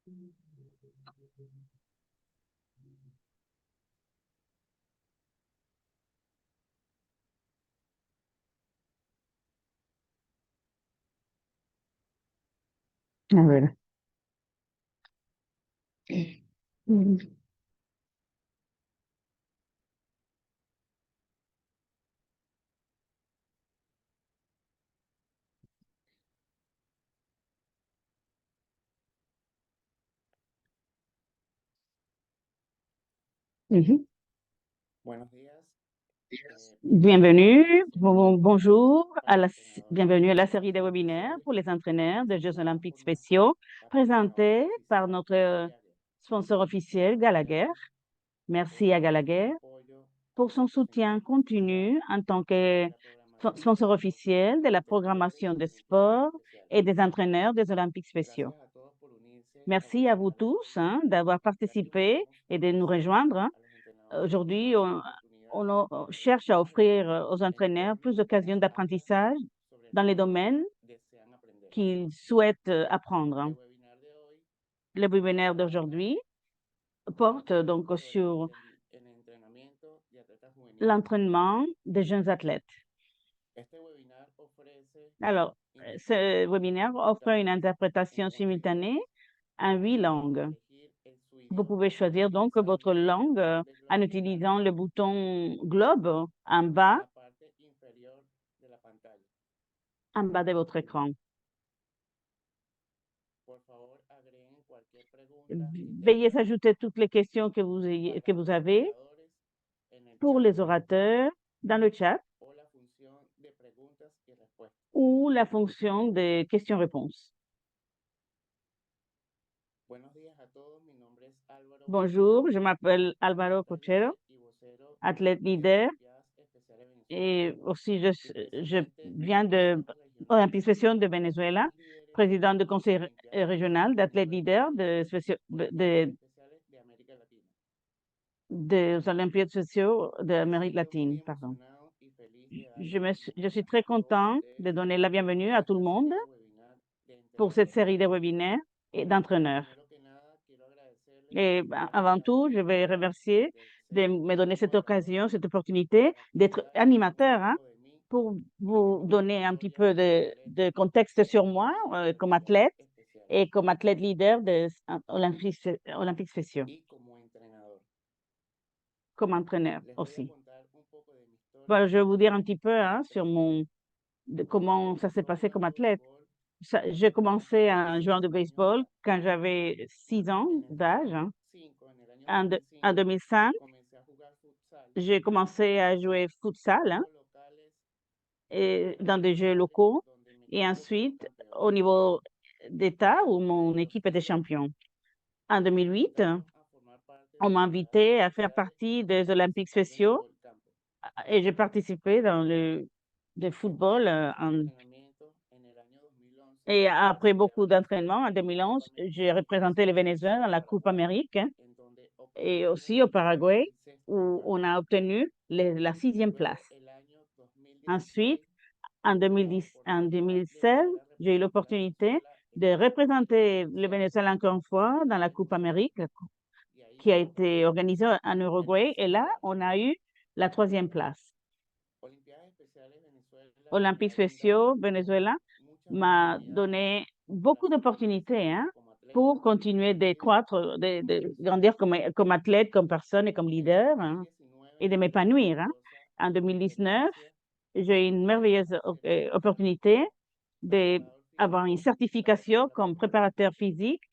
A ver. Mm, mhm. Buenos días, Bienvenue, bonjour, bienvenido bienvenue à la série a des la webinaires serie pour les entraîneurs des Jeux de olympiques información spéciaux patrocinado présentés par oficialmente notre por Gallagher. sponsor officiel Gracias a Gallagher. Gallagher Merci à por su Gallagher apoyo pour son como soutien oficial continu en tant que de la programación de sponsor deportes officiel de la de entrenadores programmation y des entrenadores sports especiales. et des entraîneurs des Olympiques spéciaux. Gracias a todos por unirse Merci à vous a la tous serie. d'avoir Así participé buscamos et de nous ofrecer rejoindre. a los entrenadores Aujourd'hui, más oportunidades on de cherche à desarrollo offrir aux en entraîneurs plus torno a d'occasions las áreas d'apprentissage sobre dans las les que domaines desean aprender. qu'ils souhaitent apprendre. El webinar de hoy Le webinaire trata d'aujourd'hui porte donc sobre sur el entrenamiento de atletas juveniles. l'entraînement des jeunes athlètes. Este webinar ofrece Alors, ce interpretación webinaire offre une simultánea en interprétation 8 simultanée idiomas. en 8 Puede langues. elegir su Vous idioma pouvez choisir donc votre utilizando langue el en globo digital utilisant le bouton globe en la parte inferior de la pantalla. en bas de votre écran. Por favor, agreguen cualquier pregunta que Veuillez tengan ajouter toutes les questions que para vous los avez oradores en el pour chat les orateurs dans le chat o la función de preguntas y respuestas. ou la fonction de questions-réponses. Buenos días a todos. Mi nombre es Álvaro Bonjour, Cochero, je m'appelle Alvaro atleta Cochero, líder y vocero athlète de las leader, Olimpiadas Especiales Venezuela et aussi y je presidente del viens de Consejo Regional Olympique Spécial de de Venezuela, Atletas Líderes président du de conseil las Olimpiadas régional Especiales d'athlètes Venezuela leaders y Olimpiadas Especiales de América Latina. des Olympiades spéciaux Me d'Amérique siento muy latine, pardon. emocionado y feliz de dar la Je suis bienvenida très a todos content ustedes de donner la bienvenue por à tout le esta monde serie de webinars de pour cette entrenadores. série de webinaires et d'entraîneurs. Primero que nada, quiero agradecerles Et por darme avant la tout, je vais oportunidad remercier de de ser me donner su cette orador occasion, cette opportunité para que d'être pueda darles animateur, un hein, poco de mí pour y de vous mi donner un petit trayectoria peu como de atleta contexte sur y moi líder de comme Olimpiadas athlète Especiales et comme athlète leader des Olympiques spéciaux, y como entrenador. comme entraîneur Les voy a aussi. contar un poco de mi historia Voilà, je vais vous dire un petit peu y mi hein, sur experiencia. comment ça s'est Comenzó passé comme jugando athlète. béisbol J'ai cuando commencé tenía en jouant de 6 años de baseball edad. quand j'avais 6 ans En el d'âge, hein. 2005, en el año 2005, 2005, comencé a jugar futsal j'ai commencé à jouer futsal, hein, equipos locales et dans des jeux estatales locaux donde mi et equipo quedó ensuite campeón. au niveau d'État où En el mon équipe était 2008 champion. En me 2008, invitaron a formar parte on de m'a la Federación invité à faire Oficial partie des del Olympiques Municipal spéciaux Béisbol Campo et j'ai participé dans le después football. de muchos entrenamientos en el año 2011 Et après ascendí a beaucoup Venezuela d'entraînement, en en la 2011, Copa j'ai América représenté le Venezuela dans en la Coupe Paraguay, Amérique, hein, en donde et obtuvimos aussi au Paraguay el sexto où lugar. on a obtenu la sixième Luego, place. el año Ensuite, 2016, en tuve la 2010, en oportunidad de 2016, volver a j'ai eu representar a l'opportunité Venezuela en de el año représenter le 2016 Venezuela encore une en fois el dans la Coupe Uruguay. Amérique Y ahí qui a été organisée obtuvimos en el Uruguay. Et tercer là, lugar. on a eu la troisième place. Olimpiadas Especiales Venezuela me Olympiques ha brindado spéciaux Venezuela muchas m'a oportunidades donné para beaucoup seguir d'opportunités hein, creciendo como pour atleta continuer y de líder croître, en de Venezuela. grandir comme athlète, comme personne et comme En el leader hein, 2019 et de tuve la m'épanouir. Hein. grandiosa En 2019, experiencia j'ai eu une merveilleuse de ser opportunité preparador d'avoir une físico de la certification comme Federación préparateur Olímpica. physique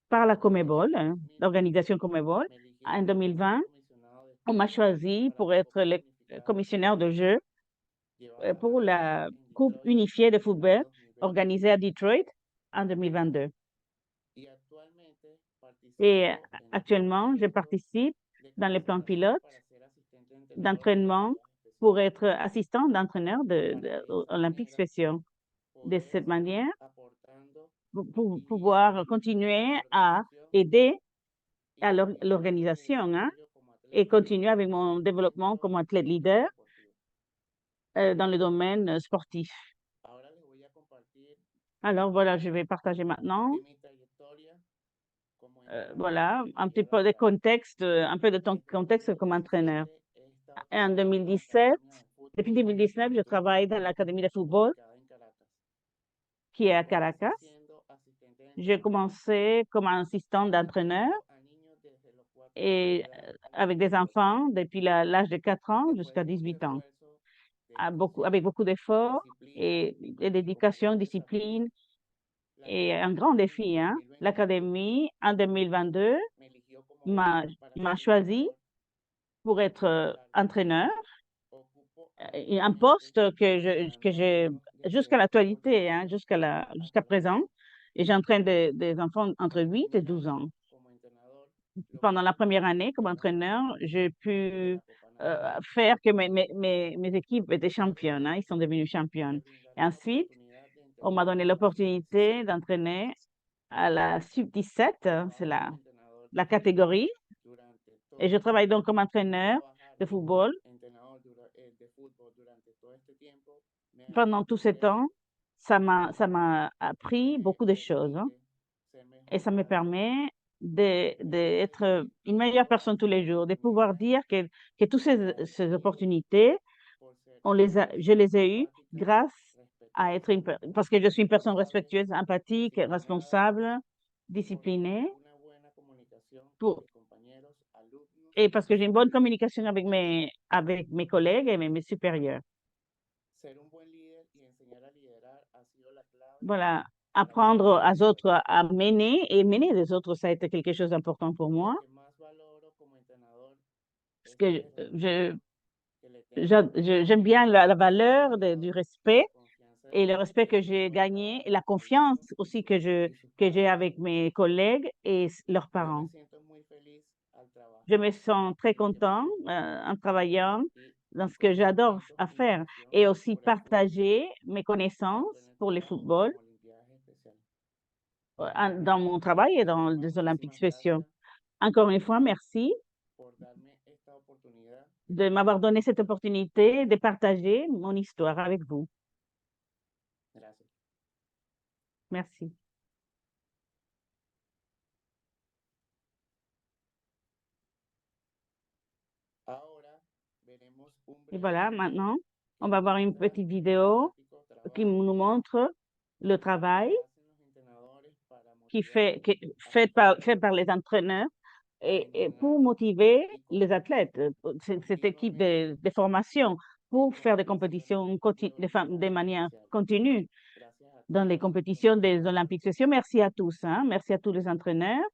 par la En el Comebol, hein, 2020 l'organisation Comebol. me En eligieron para ser 2020, comisionado de on m'a juegos choisi para pour la être Copa le Unificada commissionnaire de jeu llevada a pour cabo la en Coupe Detroit unifiée de en el año football 2022. organisée à Detroit en 2022. Y actualmente Et participo en los planes actuellement, je pilotos participe de dans les plans capacitación pilotes para ser asistente de entrenador de d'entraînement Olimpiadas pour Especiales, être assistant d'entraîneur para de esa Olympiques manera spéciaux. De poder cette seguir manière, aportando pour y guiando pouvoir continuer a la à organización aider y à continuar con mi l'organisation hein, desarrollo como et atleta continuer avec mon développement dentro comme athlète del mundo leader deportivo. dans le domaine sportif. Ahora les voy a compartir Alors voilà, je vais partager maintenant de mi trayectoria voilà, un petit peu de contexte, un peu de ton contexte comme entraîneur. Et en 2017, depuis 2019, je travaille dans l'académie de football qui est à Caracas. J'ai commencé comme assistant d'entraîneur et avec des enfants depuis l'âge de 4 ans jusqu'à 18 ans, avec beaucoup d'efforts et d'éducation, discipline et un grand défi, hein. L'académie, en 2022, m'a choisi pour être entraîneur, et un poste que j'ai jusqu'à l'actualité, hein, jusqu'à présent. Et j'entraîne des enfants entre 8 et 12 ans. Pendant la première année comme entraîneur, j'ai pu faire que mes équipes étaient championnes, hein, ils sont devenus championnes. Et ensuite, on m'a donné l'opportunité d'entraîner à la sub-17, hein, c'est la catégorie. Et je travaille donc comme entraîneur de football pendant tout ce temps. Ça m'a appris beaucoup de choses, hein, et ça me permet d'être une meilleure personne tous les jours, de pouvoir dire que toutes ces opportunités, je les ai eues grâce à être parce que je suis une personne respectueuse, empathique, responsable, disciplinée, pour, et parce que j'ai une bonne communication avec mes collègues et mes supérieurs. Voilà, apprendre aux autres à mener et mener les autres, ça a été quelque chose d'important pour moi, parce que j'aime bien la valeur du respect et le respect que j'ai gagné et la confiance aussi que j'ai avec mes collègues et leurs parents. Je me sens très content en travaillant dans ce que j'adore à faire et aussi partager mes connaissances pour le football dans mon travail et dans les Olympiques spéciaux. Encore une fois, merci de m'avoir donné cette opportunité de partager mon histoire avec vous. Merci. Et voilà, maintenant, on va voir une petite vidéo qui nous montre le travail fait par les entraîneurs et pour motiver les athlètes, cette équipe de formation, pour faire des compétitions de manière continue dans les compétitions des Olympiques spéciaux. Merci à tous, hein. Merci à tous les entraîneurs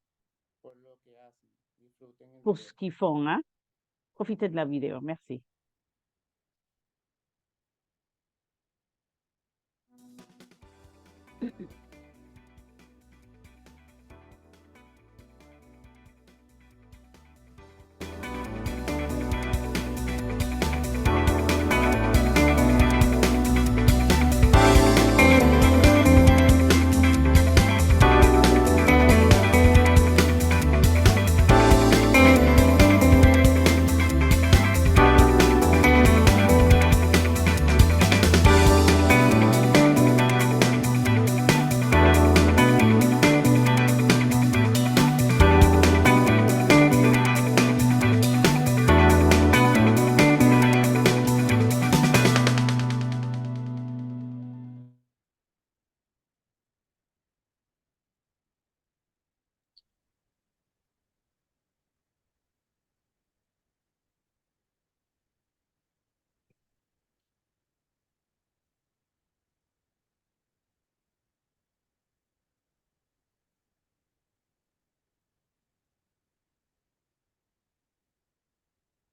pour ce qu'ils font, hein. Profitez de la vidéo. Merci.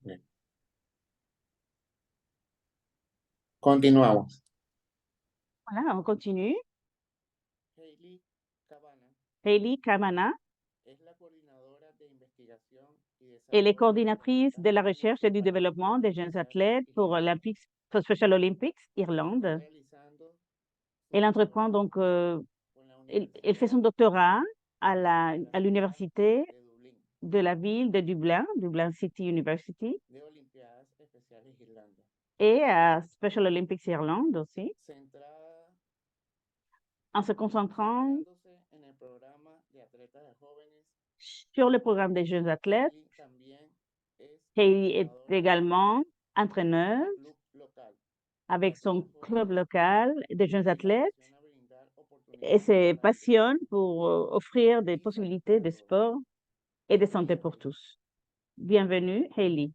Bien. Continuamos. Voilà, on continue. Hailey Cabana Hailey Kamana, es la coordinadora de investigación y elle est desarrollo coordinatrice de la recherche et du para los développement des Juegos jeunes Especiales athlètes pour Irlanda. Special Olympics Está Irlande. realizando su Elle entreprend doctorado donc, con la elle fait son Universidad doctorat de la à ciudad l'université de Dublín de la ville de Dublin, Dublin City University, de Olimpiadas Especiales Irlanda, et à Special Olympics Irlande aussi, centrada, en se concentrant centrándose en el programa de atletas de jóvenes Sur le programme des jeunes athlètes, y también es Hailey est entrenadora également de entraîneuse un club local. avec Su son pasión por club esto local de y jeunes le athlètes apasiona brindar et oportunidades se laborales passionne pour offrir des y salud possibilités para de todos. sport et de santé pour tous. Bienvenue, Hailey.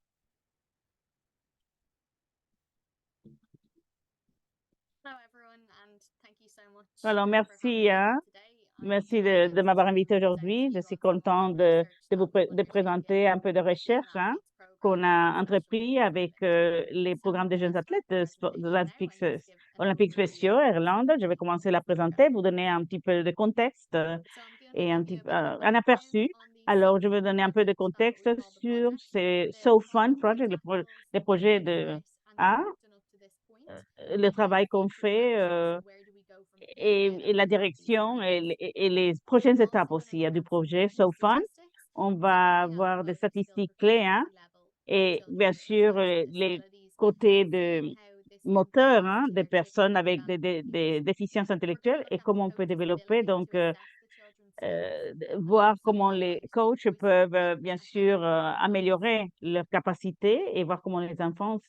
Hello everyone, and thank you so much Alors, for merci, accommodating me today. I'm merci delighted de m'avoir to invité present aujourd'hui. to Je you suis on some of our contente research de that de we've présenter un undertaken peu de with the Young recherche Athletes qu'on Programme a and Special entrepris Olympics avec Irlande. les So programmes des I'm jeunes going to start athlètes the de presentation now and just give an Olympiques overview spéciaux of Irlande. Je vais commencer la présenter, vous donner un petit peu de contexte So I'm going to et give you a bit of a un aperçu. background on the Alors, je SoFun vais donner un peu de project, that's what contexte we call the sur project, ce a bit So on Fun the Project, examples le that projet we've de met and A, worked on up to this point, le and then travail qu'on into the fait actions, where do we go from here et la and what these direction means. et les prochaines I'm étapes also going to aussi look du at some projet key So Fun. statistics, On so va looking at avoir des both skill statistiques clés proficiency level of et bien children with sûr functional les disabilities côtés and seeing de how this moteurs contributes to des their personnes typical avec des development. déficiences We're going to intellectuelles look et at comment on peut coaches' développer. ability Donc, to assess the children's skills and voir also comment les highlight the coachs choices peuvent that bien these children sûr make in life. améliorer leurs capacités et voir comment les enfants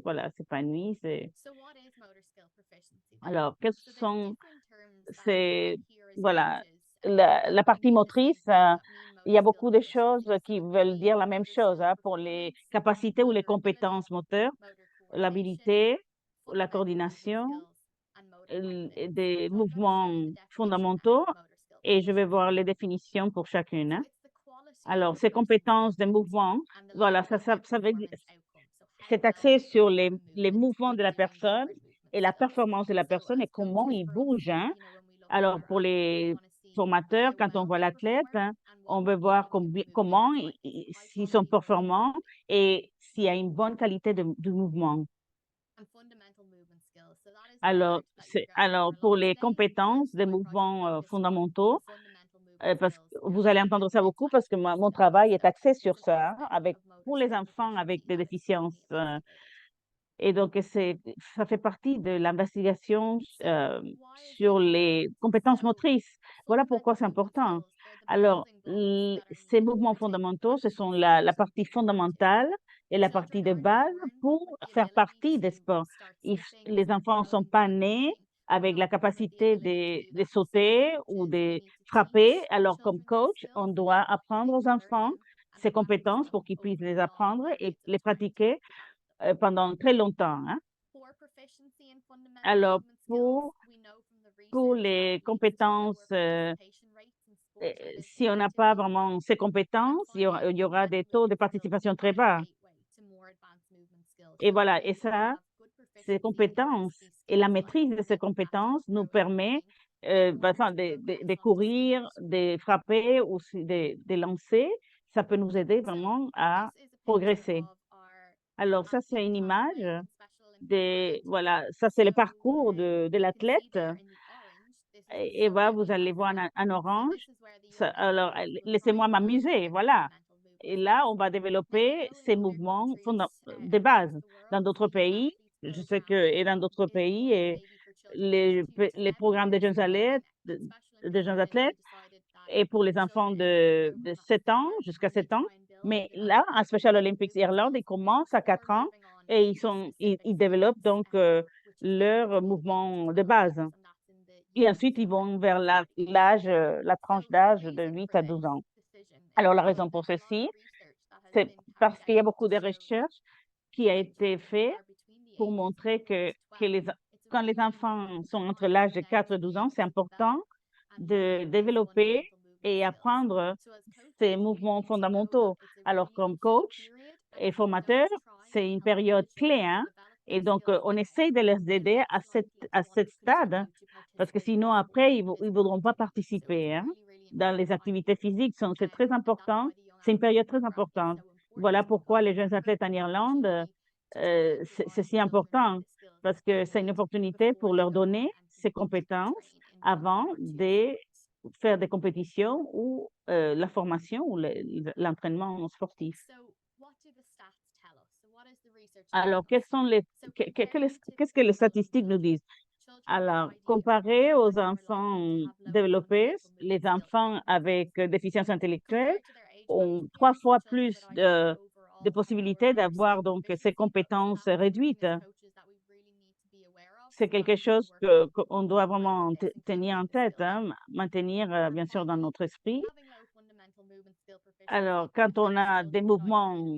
voilà, s'épanouissent. So what is motor skill proficiency then? Alors, quels So there's sont different terms that ces, we hear as voilà, coaches la when partie we motrice, distinguish what mean il y motor a skill beaucoup de choses proficiency. qui So veulent dire being la même motor chose skill pour les performance, capacités ou les motor ability, compétences moteurs, motor coordination, l'habilité, la fundamental movement coordination, skills, and motor confidence. des So I'm going to show mouvements you the definition now fondamentaux of motor skill et je vais voir proficiency. les définitions pour chacune. So it's the quality Alors, of ces motion compétences de movement mouvement, and the voilà, level of ça veut dire, performance outcome. So how c'est well axé they sur perform les movement mouvements with de la doing personne different movement et la skills. performance de la So personne et as comment coaches, il for us, bouge. when we look at Alors, our pour athletes, we les want to see formateurs, how quand on well voit they l'athlète, perform and what on veut voir quality of movement comment, is like. High s'ils sont quality movement performants et s'il y a une bonne qualité de mouvement. and fundamental movement skills. So that is the Alors, part that you're going to alors hear a pour lot les today. compétences So des my project mouvements focused on fondamentaux, the fundamental movement parce que skills vous and allez how entendre we ça build beaucoup parce que mon athletes. travail est So axé sur it's an ça, aspect of motor pour les skill enfants avec proficiency des that is déficiences. strongly investigated. Et donc, ça fait partie de l'investigation So why is sur that les important? compétences So motrices. Voilà pourquoi fundamental c'est movement important. skills, they're the Alors, building blocks that are ces needed mouvements for taking fondamentaux, part ce in sont the sports la that partie take part in. fondamentale et la partie Children de aren't base born pour with the faire ability partie des to sports. start skipping, Les start enfants ne sont throwing, pas start nés punching. They're avec la not born with the capacité ability to do de that. So as sauter ou coaches, we de need to frapper. teach Alors, comme children these coach, on skills doit so that apprendre they aux can learn enfants them and ces practice compétences them pour qu'ils puissent over les long apprendre et periods of les time to pratiquer develop them. pendant très longtemps. For proficiency in fundamental Alors, movement skills, we know from the pour research that les it leads to compétences, lower participation rates in sports or si physical on n'a pas activity. vraiment ces And compétences, finally, il y aura des fundamental taux de movement skills participation très are a bas. gateway to more advanced movement skills. Et So voilà, et those who ça, have good ces proficiency against compétences these et la skills, like maîtrise de ces sitting, catching, compétences nous throwing, permet running, they go on enfin, to progress de onto courir, sport. de frapper ou de lancer. Ça peut nous aider So vraiment à this is a picture progresser. of our Alors, ça, c'est athlete une image pathway in Special Olympics Ireland. voilà, ça, c'est le So parcours you de can see l'athlète. there in the orange, this is the Et voilà, SoFi vous allez voir pathway. en So orange. this is where the young Alors, athletes will try laissez-moi and build m'amuser, their voilà. fundamental movement Et là, skills. on va Now, développer although in ces other mouvements countries de across base. the Dans world, d'autres the young pays, athletes je sais que, program et dans d'autres is pays, more maybe for children aged 2 to les 11 programmes des years. jeunes athlètes, And Special des Olympics jeunes Ireland, we athlètes, decided that et pour les enfants children enter the de program at 7 ans 4 jusqu'à and they 7 ans. try and build Mais their là, à fundamental Special Olympics movement Irlande, skills ils commencent à before 4 ans moving on et to specific ils développent sports, donc which is the leur Special mouvement de Olympics base. Olympics, and that's in the Et years ensuite, ils from vont vers 13. la So tranche the d'âge de reason 8 for à this 12 ans. decision is Alors, la because raison pour there's a lot of ceci, research that has c'est been parce carried qu'il y a out beaucoup to de show that recherches qui a when été children fait are between the pour ages of montrer 1 to que 12, it's a quand les really enfants important sont entre time l'âge for de them 4 to et be 12 ans, able c'est to develop important and de learn these développer fundamental movement et skills. apprendre So as ces coaches, we mouvements need to know that fondamentaux. it's a Alors, really comme key coach period et and we formateur, don't try c'est and une help période the clé, children hein? develop Et these donc, skills on now. essaye de les The aider less likely to à want ce to stade, continue to parce que participate in sinon, sport après, or ils ne physical voudront pas activity. So it's participer, hein, really, really dans important les time. activités physiques. C'est très And that's important. why the Young C'est une Athletes période très Programme is importante. so important Voilà pourquoi because les it's a jeunes athlètes en perfect Irlande, opportunity to try and c'est provide si children with important the skills parce that que they c'est une need opportunité before pour they leur go donner on and ces compete and compétences train in one avant or two de sports. faire des compétitions ou la formation ou l'entraînement sportif. So what do the stats tell us? So what is the research telling Alors, us? So compared to qu'est-ce que les typical statistiques nous developing disent? Alors, comparé aux enfants développés, les enfants avec déficience intellectuelle ont 3 fois plus de possibilités d'avoir donc ces compétences réduites. C'est quelque chose qu'on doit vraiment tenir en tête, hein, maintenir bien sûr dans notre esprit. Alors, quand on a des mouvements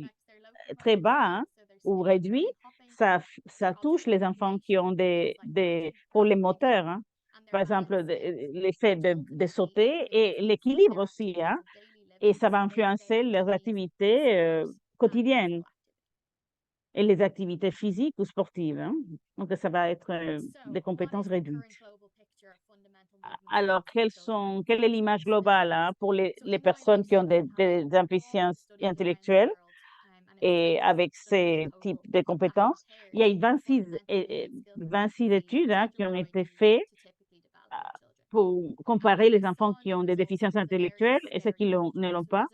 très bas, hein, ou réduits, ça touche les enfants qui ont des problèmes moteurs, hein. Par exemple, l'effet de sauter et l'équilibre aussi, hein, et ça va influencer leurs activités quotidiennes et les activités physiques ou sportives, hein. Donc, ça va être des compétences réduites. Alors, quelle est l'image globale, hein, pour les personnes qui ont des déficiences intellectuelles et avec ces types de compétences? Il y a eu 26 études, hein, qui ont été faites pour comparer les enfants qui ont des déficiences intellectuelles et ceux qui ne l'ont pas.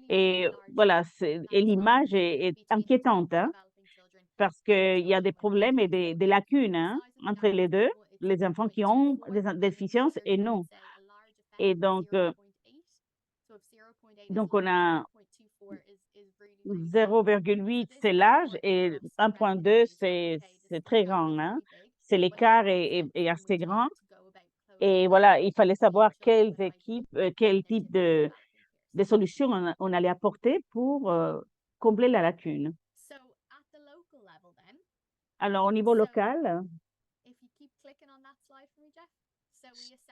Et voilà, et l'image est inquiétante, hein, parce qu'il y a des problèmes et des lacunes, hein, entre les deux, les enfants qui ont des déficiences et non. Et donc on a 0,8, c'est l'âge, et 1,2, c'est très grand, hein. C'est l'écart est assez grand. Et voilà, il fallait savoir quel type de solutions on allait apporter pour combler la lacune. Alors, au niveau local,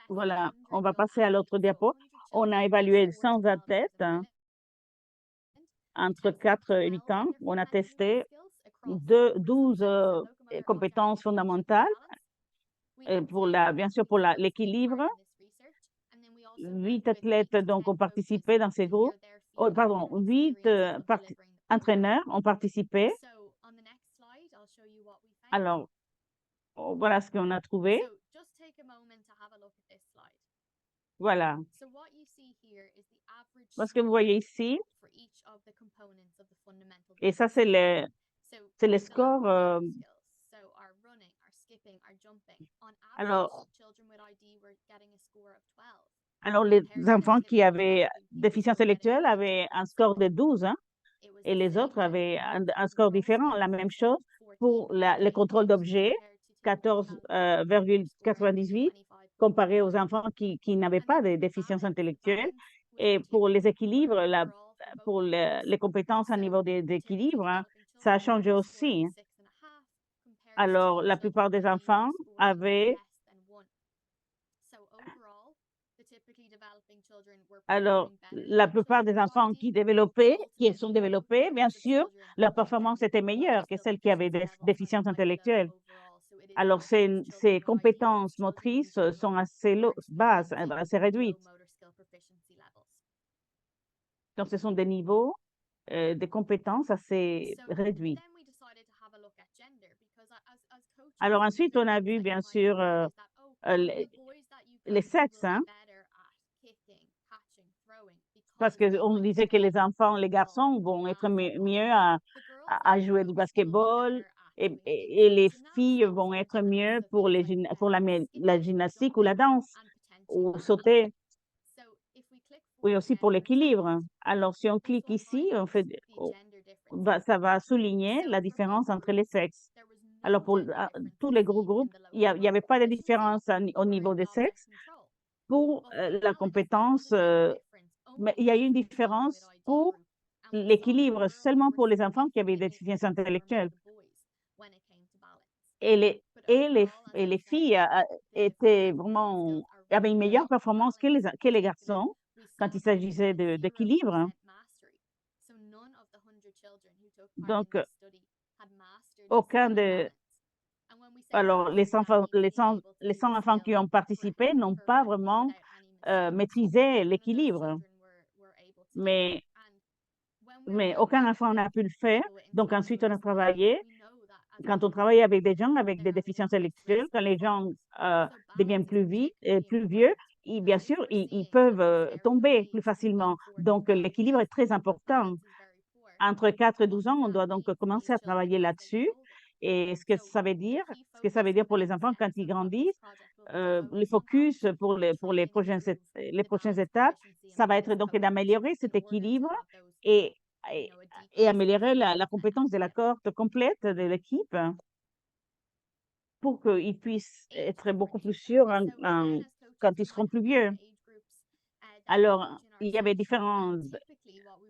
voilà, on va passer à l'autre diapo. On a évalué 100 athlètes, hein, entre 4 et 8 ans. On a testé 12 compétences fondamentales bien sûr pour l'équilibre. 8 athlètes donc ont participé dans ces groupes. Oh, pardon, 8 entraîneurs ont participé. Alors, voilà ce qu'on a trouvé. Voilà. Ce que vous voyez ici, et ça, c'est les scores. Alors, les enfants qui avaient déficience intellectuelle avaient un score de 12, hein, et les autres avaient un score différent. La même chose pour les contrôles d'objets, 14,98, comparé aux enfants qui n'avaient pas de déficience intellectuelle. Et pour les équilibres, pour les compétences à niveau d'équilibre, hein, ça a changé aussi. Alors, la plupart des enfants avaient... Alors, la plupart des enfants qui sont développés, bien sûr, leur performance était meilleure que celles qui avaient des déficiences intellectuelles. Alors, ces compétences motrices sont assez basses, assez réduites. Donc, ce sont des niveaux de compétences assez réduits. Alors, ensuite, on a vu, bien sûr, les sexes, hein, parce qu'on disait que les enfants, les garçons vont être mieux à jouer du basketball et les filles vont être mieux pour la gymnastique ou la danse ou sauter. Oui, aussi pour l'équilibre. Alors, si on clique ici, ça va souligner la différence entre les sexes. Alors, pour tous les groupes, il n'y avait pas de différence au niveau des sexes. Pour la compétence, mais il y a eu une différence pour l'équilibre seulement pour les enfants qui avaient des déficiences intellectuelles. Et les filles avaient une meilleure performance que les garçons quand il s'agissait d'équilibre. Donc, alors, les 100 enfants qui ont participé n'ont pas vraiment maîtrisé l'équilibre. Mais aucun enfant n'a pu le faire. Donc, ensuite, on a travaillé. Quand on travaille avec des gens avec des déficiences intellectuelles, quand les gens deviennent plus vieux, bien sûr, ils peuvent tomber plus facilement. Donc, l'équilibre est très important. Entre 4 et 12 ans, on doit donc commencer à travailler là-dessus. Et ce que ça veut dire pour les enfants quand ils grandissent, le focus pour les prochaines étapes, ça va être donc d'améliorer cet équilibre et, et, et améliorer la compétence de la cohorte complète de l'équipe pour qu'ils puissent être beaucoup plus sûrs quand ils seront plus vieux. Alors, il y avait différents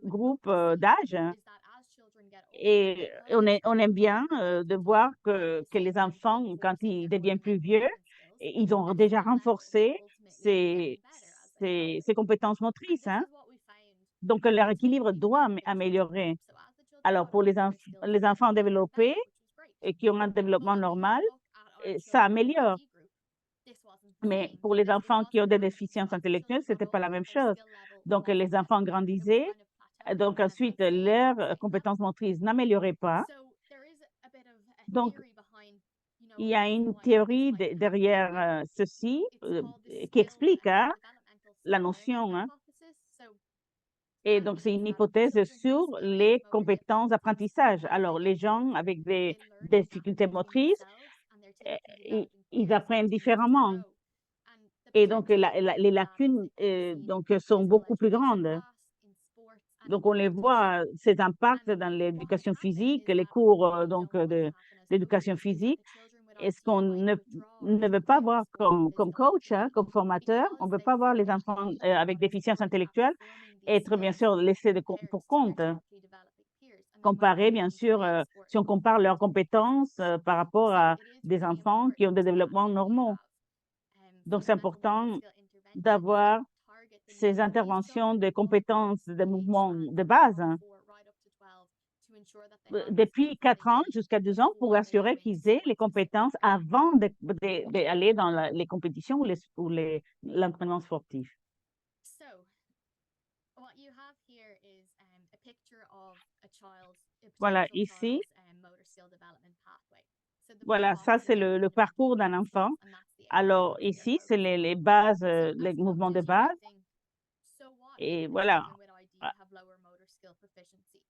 groupes d'âge et on aime bien de voir que les enfants, quand ils deviennent plus vieux, ils ont déjà renforcé ces compétences motrices, hein. Donc, leur équilibre doit améliorer. Alors, pour les enfants développés et qui ont un développement normal, ça améliore. Mais pour les enfants qui ont des déficiences intellectuelles, ce n'était pas la même chose. Donc, les enfants grandissaient, donc ensuite, leurs compétences motrices n'amélioraient pas. Donc, il y a une théorie derrière ceci qui explique la notion, hein. Et donc, c'est une hypothèse sur les compétences d'apprentissage. Alors, les gens avec des difficultés motrices, ils apprennent différemment. Et donc, les lacunes donc, sont beaucoup plus grandes. Donc, on les voit, ces impacts dans l'éducation physique, les cours donc, d'éducation physique. Et ce qu'on ne veut pas voir comme coach, hein, comme formateur, on ne veut pas voir les enfants avec déficience intellectuelle être bien sûr laissés pour compte. Comparer, bien sûr, si on compare leurs compétences par rapport à des enfants qui ont des développements normaux. Donc, c'est important d'avoir ces interventions de compétences de mouvement de base, hein, depuis 4 ans jusqu'à 2 ans pour assurer qu'ils aient les compétences avant d'aller dans les compétitions ou l'entraînement sportif. Voilà, ici, voilà, ça c'est le parcours d'un enfant. Alors ici, c'est les bases, les mouvements de base. Et voilà.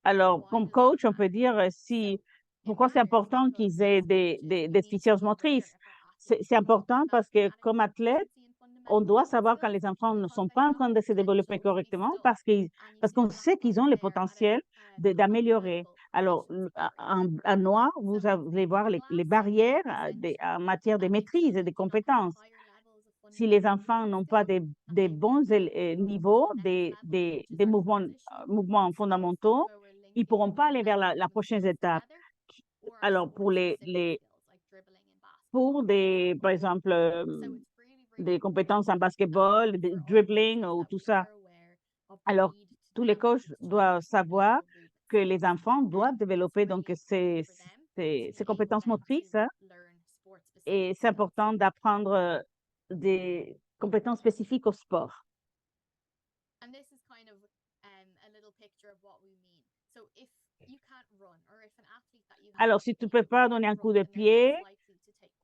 Alors, comme coach, on peut dire pourquoi c'est important qu'ils aient des déficiences motrices. C'est important parce que comme athlète, on doit savoir quand les enfants ne sont pas en train de se développer correctement parce qu'on sait qu'ils ont le potentiel d'améliorer. Alors, en noir, vous allez voir les barrières en matière de maîtrise et de compétences. Si les enfants n'ont pas des bons niveaux, des mouvements fondamentaux, ils ne pourront pas aller vers la prochaine étape. Alors, par exemple, des compétences en basketball, des dribbling ou tout ça. Alors, tous les coachs doivent savoir que les enfants doivent développer donc ces compétences motrices, hein, et c'est important d'apprendre des compétences spécifiques au sport. Alors, si tu ne peux pas donner un coup de pied,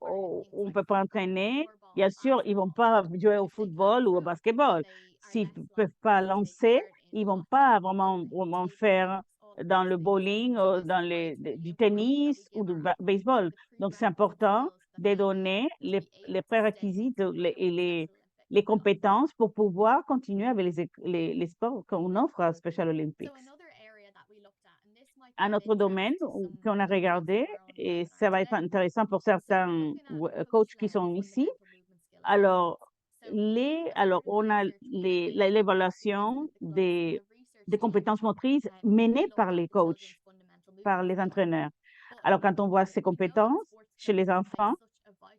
ou on ne peut pas entraîner, bien sûr, ils ne vont pas jouer au football ou au basketball. S'ils ne peuvent pas lancer, ils ne vont pas vraiment faire dans le bowling, ou dans du tennis ou du baseball. Donc, c'est important de donner les prérequis et les compétences pour pouvoir continuer avec les sports qu'on offre à Special Olympics. Un autre domaine qu'on a regardé, et ça va être intéressant pour certains coachs qui sont ici. Alors, on a l'évaluation des compétences motrices menées par les coachs, par les entraîneurs. Alors, quand on voit ces compétences chez les enfants,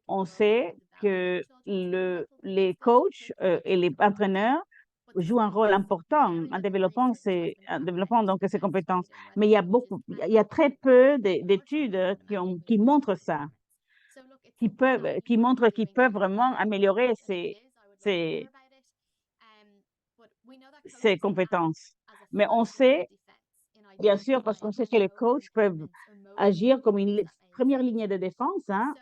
on sait que les coachs et les entraîneurs jouent un rôle important en développant donc ces compétences. Mais il y a très peu d'études qui montrent ça, qui montrent qu'ils peuvent vraiment améliorer ces compétences. Mais on sait, bien sûr, parce qu'on sait que les coachs peuvent agir comme une première ligne de défense, hein,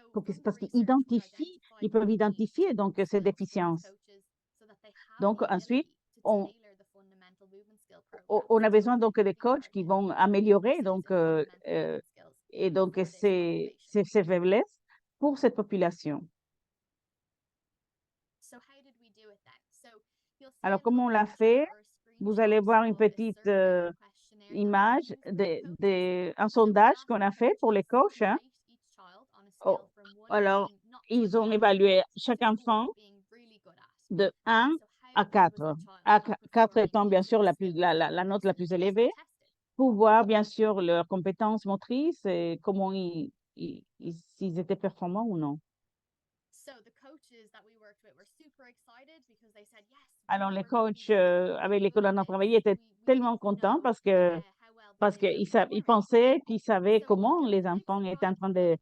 parce ils peuvent identifier donc ces déficiences. Donc ensuite, on a besoin donc des coachs qui vont améliorer donc et donc ses faiblesses pour cette population. Alors, comment on l'a fait? Vous allez voir une petite image un sondage qu'on a fait pour les coachs, hein. Oh, alors, ils ont évalué chaque enfant de 1 à 4. 4 étant bien sûr la note la plus élevée, pour voir bien sûr leurs compétences motrices et comment s'ils étaient performants ou non. Alors, les coachs avec lesquels on a travaillé étaient tellement contents parce qu'ils pensaient qu'ils savaient comment les enfants étaient en train de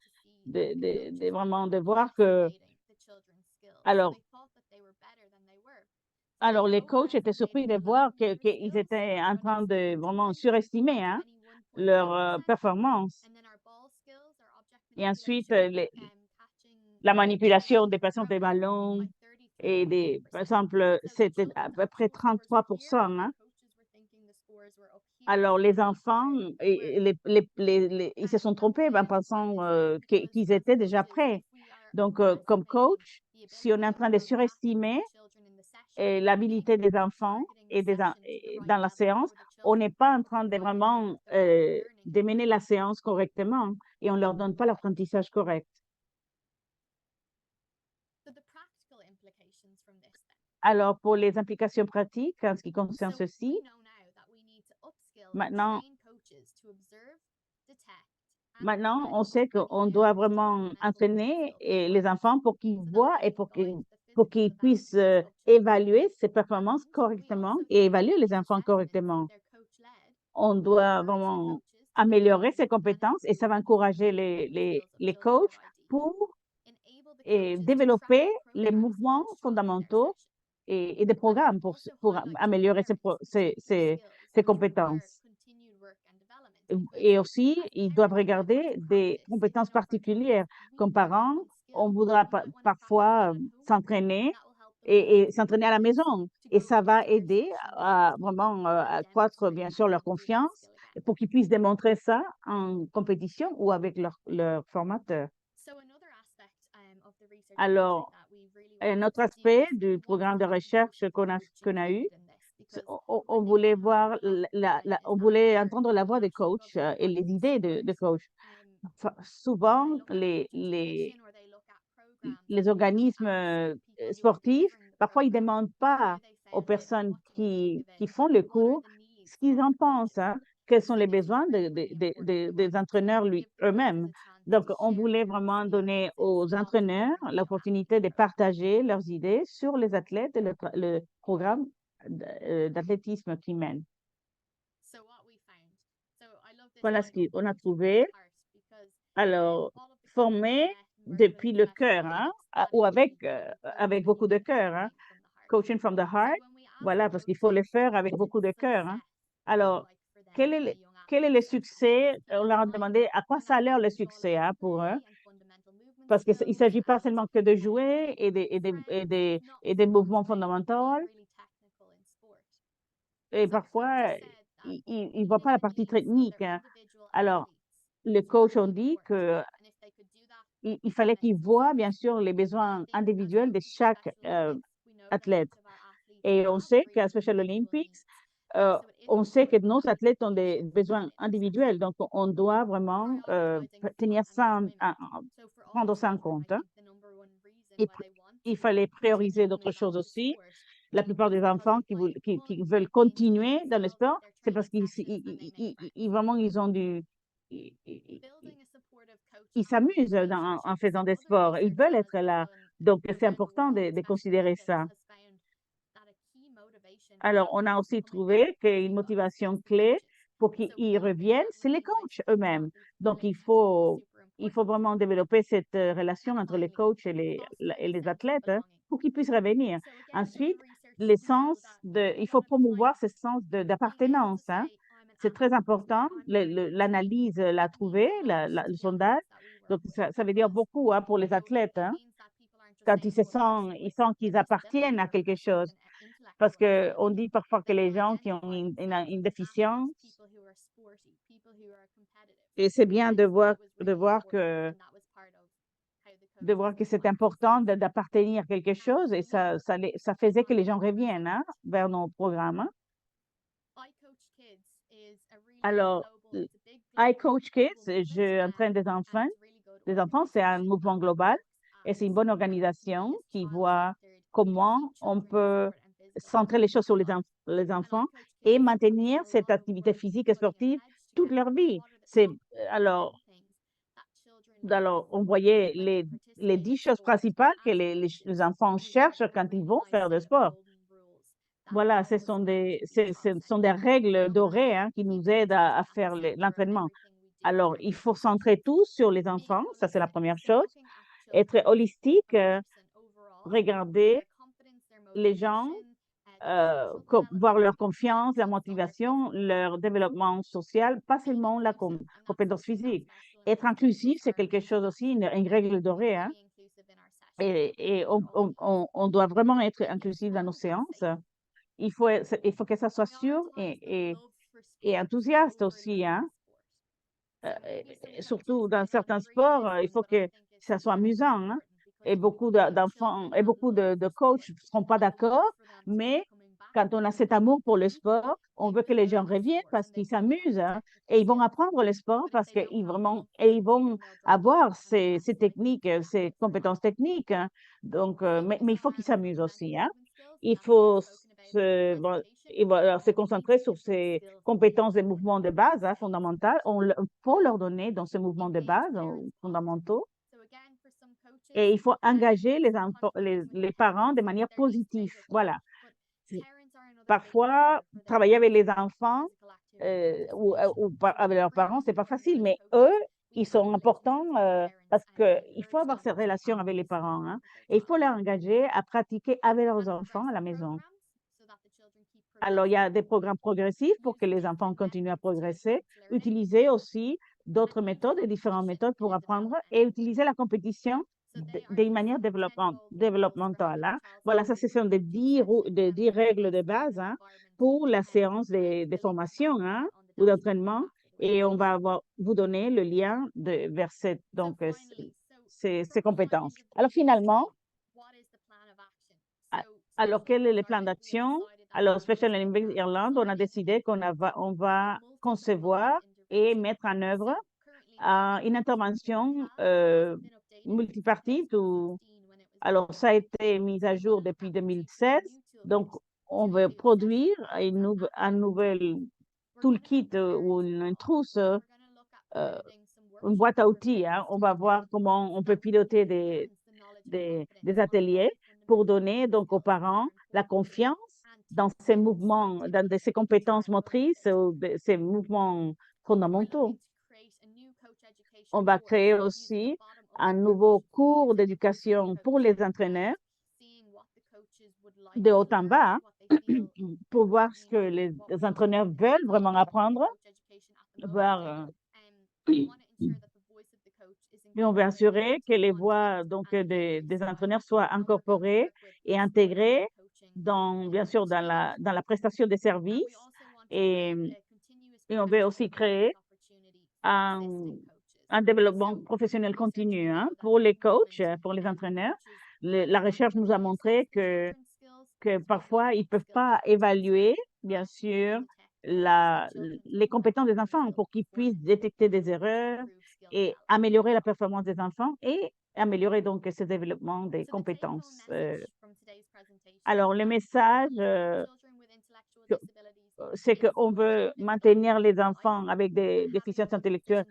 vraiment de voir que. Alors, les coachs étaient surpris de voir qu'ils étaient en train de vraiment surestimer, hein, leur performance. Et ensuite, la manipulation des patients des ballons et par exemple, c'était à peu près 33%, hein. Alors, les enfants, ils se sont trompés en pensant qu'ils étaient déjà prêts. Donc, comme coach, si on est en train de surestimer l'habilité des enfants dans la séance, on n'est pas en train de vraiment de mener la séance correctement et on ne leur donne pas l'apprentissage correct. Alors, pour les implications pratiques, en ce qui concerne ceci, maintenant, on sait qu'on doit vraiment entraîner les enfants pour qu'ils voient et pour qu'ils puissent évaluer ses performances correctement et évaluer les enfants correctement. On doit vraiment améliorer ses compétences et ça va encourager les coachs pour développer les mouvements fondamentaux et des programmes pour améliorer ses compétences. Et aussi, ils doivent regarder des compétences particulières. Comme parents, on voudra parfois s'entraîner et s'entraîner à la maison. Et ça va aider à vraiment accroître, bien sûr, leur confiance pour qu'ils puissent démontrer ça en compétition ou avec leur formateur. Alors, un autre aspect du programme de recherche qu'on a eu, on voulait voir on voulait entendre la voix des coachs et les idées de coachs. Souvent, les organismes sportifs, parfois, ils ne demandent pas aux personnes qui font le cours ce qu'ils en pensent, hein, quels sont les besoins des entraîneurs eux-mêmes. Donc, on voulait vraiment donner aux entraîneurs l'opportunité de partager leurs idées sur les athlètes et le programme d'athlétisme qu'ils mènent. Voilà ce qu'on a trouvé. Alors, former depuis le cœur, hein, ou avec beaucoup de cœur, hein. Coaching from the heart, voilà, parce qu'il faut le faire avec beaucoup de cœur, hein. Alors, quel est le succès? On leur a demandé à quoi ça a l'air le succès, hein, pour eux, parce qu'il ne s'agit pas seulement que de jouer et des mouvements fondamentaux. Et parfois, ils ne voient pas la partie technique, hein. Alors, les coachs ont dit qu'il fallait qu'ils voient, bien sûr, les besoins individuels de chaque athlète. Et on sait qu'à Special Olympics, on sait que nos athlètes ont des besoins individuels. Donc, on doit vraiment tenir ça, prendre ça en compte, hein. Et il fallait prioriser d'autres choses aussi. La plupart des enfants qui veulent continuer dans le sport, c'est parce qu'ils vraiment, ils s'amusent en faisant des sports. Ils veulent être là. Donc, c'est important de considérer ça. Alors, on a aussi trouvé qu'une motivation clé pour qu'ils reviennent, c'est les coachs eux-mêmes. Donc, il faut vraiment développer cette relation entre les coachs et les athlètes, hein, pour qu'ils puissent revenir. Ensuite, il faut promouvoir ce sens d'appartenance, hein. C'est très important. L'analyse l'a trouvé, le sondage. Donc, ça veut dire beaucoup, hein, pour les athlètes, hein, quand ils sentent qu'ils appartiennent à quelque chose. parce que on dit parfois que les gens qui ont une déficience, et c'est bien de voir que c'est important d'appartenir à quelque chose et ça faisait que les gens reviennent hein, vers nos programmes. Hein. Alors, I Coach Kids, je entraîne des enfants. Les enfants, c'est un mouvement global et c'est une bonne organisation qui voit comment on peut centrer les choses sur les enfants et maintenir cette activité physique et sportive toute leur vie. Alors, alors, on voyait les 10 choses principales que les enfants cherchent quand ils vont faire du sport. Voilà, ce sont des règles dorées hein, qui nous aident à faire l'entraînement. Alors, il faut centrer tout sur les enfants, ça c'est la première chose. Être holistique, regarder les gens, voir leur confiance, leur motivation, leur développement social, pas seulement la compétence physique. Être inclusif, c'est quelque chose aussi, une règle dorée. Hein, et on doit vraiment être inclusif dans nos séances. Il faut que ça soit sûr et enthousiaste aussi. Hein. Surtout dans certains sports, il faut que ça soit amusant. Hein. Et beaucoup d'enfants et beaucoup de coachs ne seront pas d'accord, mais quand on a cet amour pour le sport, on veut que les gens reviennent parce qu'ils s'amusent hein, et ils vont apprendre le sport parce ils vont avoir ces techniques, ces compétences techniques. Hein. Donc, mais il faut qu'ils s'amusent aussi. Hein. Il faut bon, se concentrer sur ces compétences et mouvements de base hein, fondamentales. Il faut leur donner dans ces mouvements de base fondamentaux. Et il faut engager les parents de manière positive. Voilà. Parfois, travailler avec les enfants avec leurs parents, c'est pas facile, mais eux, ils sont importants parce qu'il faut avoir cette relation avec les parents. Hein, et il faut les engager à pratiquer avec leurs enfants à la maison. Alors, il y a des programmes progressifs pour que les enfants continuent à progresser. Utiliser aussi d'autres méthodes et différentes méthodes pour apprendre et utiliser la compétition d'une manière développementale. Hein. Voilà, ça, ce sont des 10 règles de base hein, pour la séance de formation hein, ou d'entraînement. Et on va vous donner le lien vers ces compétences. Alors, finalement, alors, quel est le plan d'action? Alors, Special Olympics Irlande, on a décidé on va concevoir et mettre en œuvre une intervention multipartite. Alors, ça a été mis à jour depuis 2016. Donc, on veut produire un nouvel toolkit ou une trousse, une boîte à outils. Hein. On va voir comment on peut piloter des ateliers pour donner donc aux parents la confiance dans ces mouvements, dans ces compétences motrices ou ces mouvements fondamentaux. On va créer aussi un nouveau cours d'éducation pour les entraîneurs de haut en bas pour voir ce que les entraîneurs veulent vraiment apprendre, voir et on veut assurer que les voix donc, des entraîneurs soient incorporées et intégrées bien sûr, dans la prestation des services. Et, et on veut aussi créer un, un développement professionnel continu hein, pour les coachs, pour les entraîneurs. La recherche nous a montré que parfois, ils ne peuvent pas évaluer, bien sûr, les compétences des enfants pour qu'ils puissent détecter des erreurs et améliorer la performance des enfants et améliorer donc ce développement des compétences. Alors, le message, c'est qu'on veut maintenir les enfants avec des déficiences intellectuelles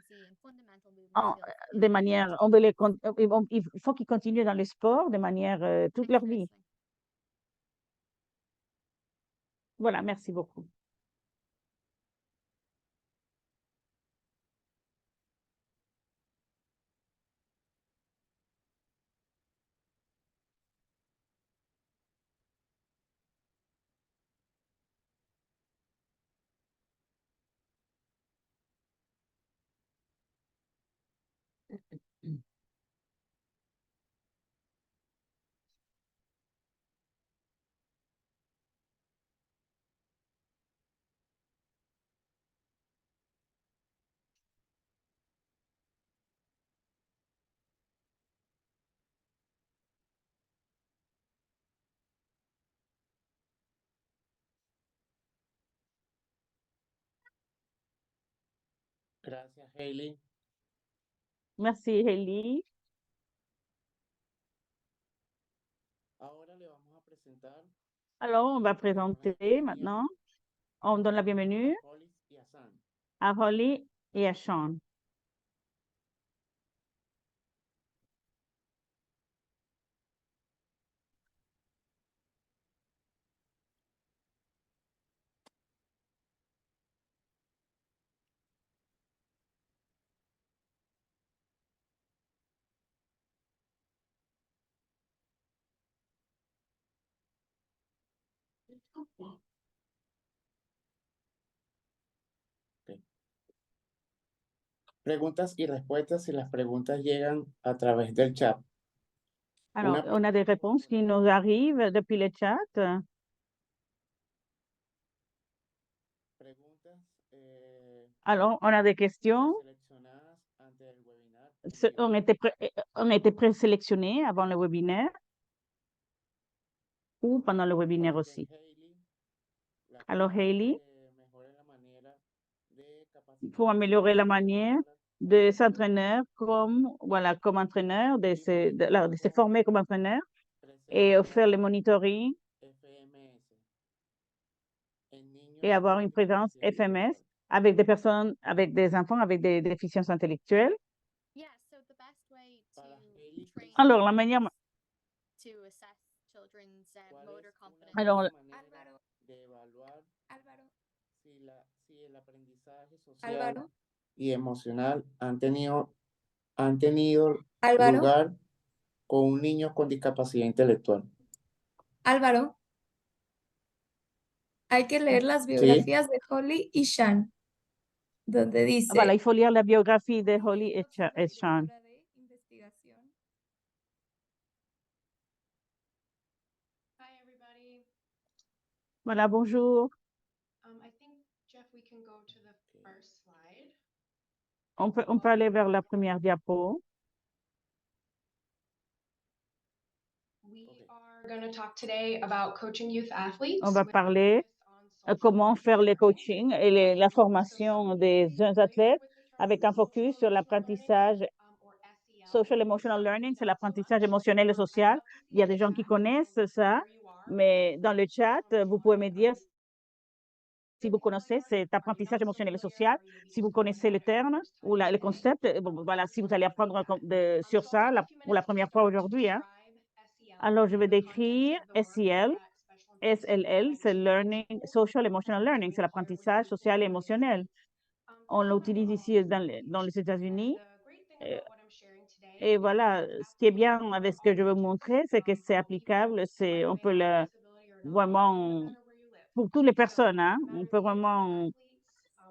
de manière, il faut qu'ils continuent dans le sport de manière toute leur vie. Voilà, merci beaucoup. Gracias, Hailey. Merci, Hailey. Ahora le vamos a presentar Alors, on va le damos la présenter bienvenida maintenant. On donne la bienvenue a Hollis y a Sam. à Holly et à Sean. Preguntas y respuestas si las preguntas llegan a través del chat. Alors, Una on a des réponses qui nous arrivent depuis le chat. Preguntas Alors, on a des questions. seleccionadas antes del webinar en vivo. Ont été présélectionnées avant le webinaire ou pendant le webinaire Para que aussi. Hailey, la Alors, coach, Hailey, mejore la manera de pour capacitarse améliorer la y manière ayudar de a s'entraîner comme, voilà, comme entraîneur, de se former comme entraîneur et faire le presencia monitoring FMS en et niños avoir con une présence discapacidad FMS intelectual. avec des personnes, avec des enfants avec des déficiences intellectuelles. Yeah, so the best way to Para Hailey, train Alors, la manière, to assess children's ¿cuál motor es una confidence. alors, buena manera Álvaro, de evaluar Álvaro, si el aprendizaje social Álvaro, y emocional han tenido Álvaro, lugar con un niño con discapacidad intelectual? Álvaro. Hay que leer las Sí, biografías de Holly y Sean, donde voilà, dice il faut lire la biographie de Holly et próxima et Sean. directora de investigación. Hi, everybody. Voilà, bonjour. I think, Jeff, we can go to the first slide. On peut aller vers la première diapo. We Okay. are going to talk today about coaching youth athletes. On va with a parler focus on social comment faire les emotional learning. coachings et la So formation some des familiar jeunes athlètes with the term avec un social focus sur emotional l'apprentissage learning, or SEL. social emotional learning, c'est Not so l'apprentissage much. émotionnel et I'd social. love to see Il y a in the des gens qui chat, connaissent ça, where you are. mais dans le chat, vous pouvez me dire si vous connaissez cet Are you apprentissage not so émotionnel et familiar, social, or you si just vous know connaissez le about it for the terme first ou time le today? concept. Bon, voilà, si vous allez apprendre sur So I'll ça take a few pour la minutes to première fois start to aujourd'hui, hein. describe SEL Alors, je vais in the context décrire of the work SEL. that Special Olympics are SLL, c'est trying to Learning, enable, Social Emotional as we're Learning, doing c'est here, we're l'apprentissage using social et in the United émotionnel. States. On Talking about l'utilise we're all ici on the same dans page. les États-Unis. And the great thing about what I'm sharing today Et is voilà, that ce qui est applicable bien for avec ce que all je veux ages, montrer, c'est que c'est all applicable, people, c'est, whether on they peut have a le disability or not, no vraiment, matter where you live. pour toutes les So personnes, hein, no on matter peut the age of your vraiment athletes,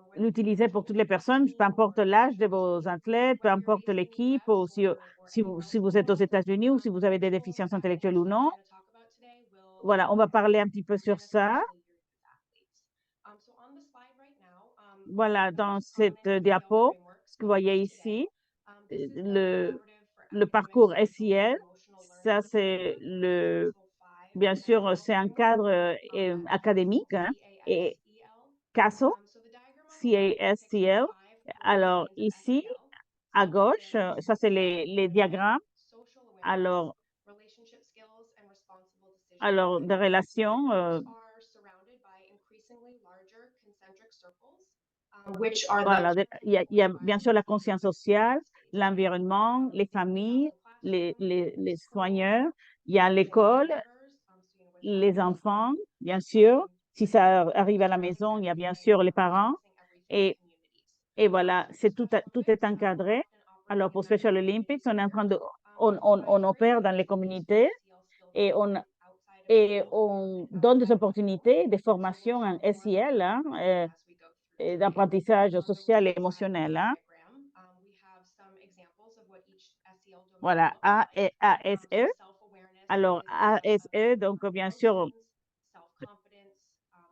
whether you're l'utiliser pour coaching toutes les a personnes, peu school importe or a l'âge de collegiate vos team, athlètes, peu whether you're importe based in the l'équipe, US ou or anywhere else si in the vous êtes aux world. États-Unis ou si vous avez The des tools déficiences that intellectuelles ou we're non. going to talk about today will Voilà, on va parler un petit peu sur and ça. especially your youth athletes. So on the slide right now, Voilà, we dans focused on cette an SEL diapo, framework ce que vous voyez today. ici, This is the le, collaborative for le academic, parcours social, SIL, and emotional ça learning c'est framework, le, CASEL 5 bien sûr, SEL c'est un framework, cadre that's académique, hein, et CASEL. CASO, So the diagram on the left depicts the CASCL. 5 core Alors domains of ici, SEL. à So gauche, it's ça c'est les self-management, diagrammes. social awareness, Alors, relationship skills, and responsible decision alors making. des relations, Those are surrounded by increasingly larger concentric circles, which are voilà, the il y a bien sûr la conscience sociale, l'environnement, les in the familles, classroom, les school, soigneurs, il y a l'école, caregivers, with les families, enfants, bien sûr. Si ça arrive à la surrounding maison, il y a bien everything, sûr les parents. encompassing everything Et, communities. et voilà, So tout, Special tout est Olympics encadré. often Alors, operates pour in that Special community Olympics, on est en train de, sphere, provides on opère dans les resources to communautés SEL skill et development outside of et school, on and donne des outside of school. opportunités, des So we'll formations talk en more SIL, about hein, that as we go through et today. d'apprentissage The social et right side of this émotionnel, hein. diagram, we have some examples of what each SEL domain Voilà, looks like. ASE. So self-awareness Alors, is ASE, about donc bien sûr, emotions, self-confidence,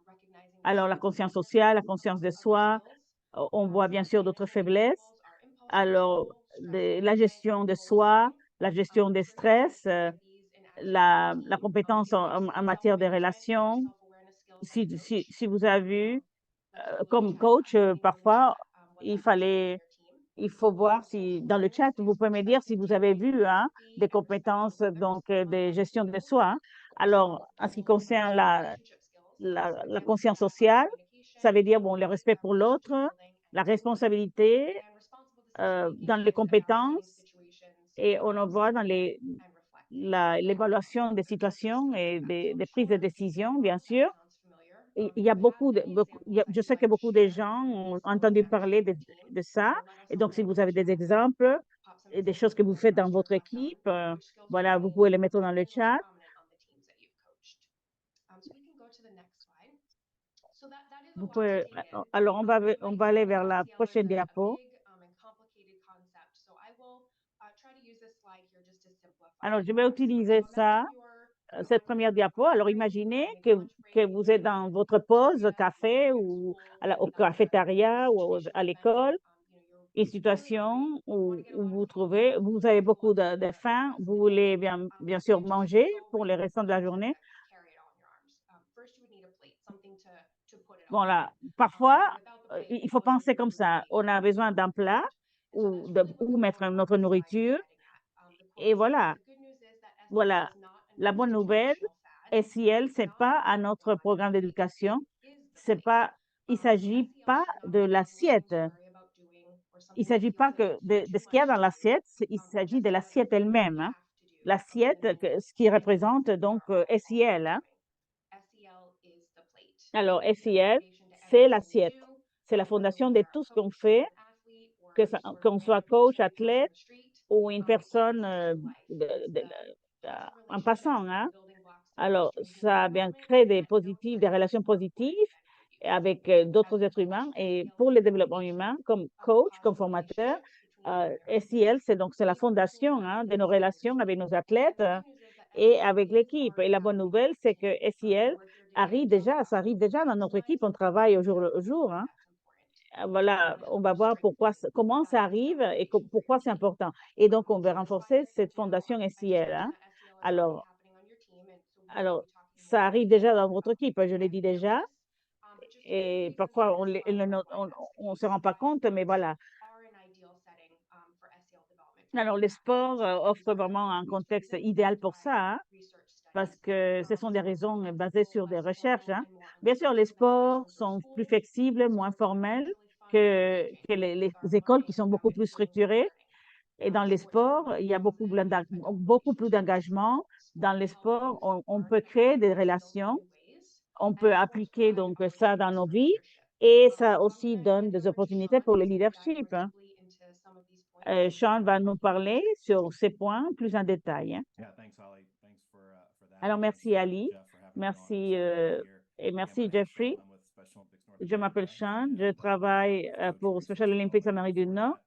recognizing your alors la strengths and conscience sociale, la weaknesses, conscience de amongst other soi, skills. on voit bien sûr d'autres Self-management faiblesses. equals our impulse Alors, control, stress la management, gestion de goal soi, setting, la gestion des stress, integrate these in action with la your team. compétence en matière de Self-management or relations. self-awareness skills as a coach. Si vous avez vu, That's a really comme coach, happening in the parfois, chat. il faut voir si dans le chat, vous pouvez me dire si vous avez vu des compétences donc de gestion de soi. Alors, en ce qui concerne la conscience sociale, ça veut dire bon, le respect pour l'autre, la responsabilité dans les compétences, et on en voit dans l'évaluation des situations et des prises de décision, bien sûr. Il y a je sais que beaucoup de gens ont entendu parler de ça. Et donc, si vous avez des exemples et des choses que vous faites dans votre équipe, voilà, vous pouvez les mettre dans le chat. Vous pouvez, alors, on va aller vers la prochaine diapo. Alors, je vais utiliser cette première diapo. Alors, imaginez que vous êtes dans votre pause café ou au cafétéria ou à l'école, une situation où vous avez beaucoup de faim, vous voulez bien sûr manger pour le restant de la journée. Voilà, parfois, il faut penser comme ça. On a besoin d'un plat ou mettre notre nourriture. Et voilà, la bonne nouvelle, SIL, c'est pas à notre programme d'éducation. Il ne s'agit pas de l'assiette. Il ne s'agit pas que de ce qu'il y a dans l'assiette, il s'agit de l'assiette elle-même. L'assiette, ce qui représente donc SIL. Alors, SIL, c'est l'assiette. C'est la fondation de tout ce qu'on fait, qu'on soit coach, athlète ou une personne en passant. Alors, ça a bien créé des relations positives avec d'autres êtres humains. Et pour le développement humain, comme coach, comme formateur, SIL, c'est la fondation de nos relations avec nos athlètes et avec l'équipe. Et la bonne nouvelle, c'est que SIL ça arrive déjà dans notre équipe. On travaille au jour le jour. Voilà, on va voir comment ça arrive et pourquoi c'est important. Et donc, on va renforcer cette fondation SIL. Alors, ça arrive déjà dans votre équipe, je l'ai dit déjà, et parfois on ne se rend pas compte, mais voilà. Alors, les sports offrent vraiment un contexte idéal pour ça, parce que ce sont des raisons basées sur des recherches. Bien sûr, les sports sont plus flexibles, moins formels que les écoles qui sont beaucoup plus structurées. Et dans les sports, il y a beaucoup plus d'engagement. Dans les sports, on peut créer des relations, on peut appliquer donc ça dans nos vies et ça aussi donne des opportunités pour le leadership. Sean va nous parler sur ces points plus en détail. Alors, merci Ali, merci et merci Jeffrey. Je m'appelle Sean, je travaille pour Special Olympics Amérique du Nord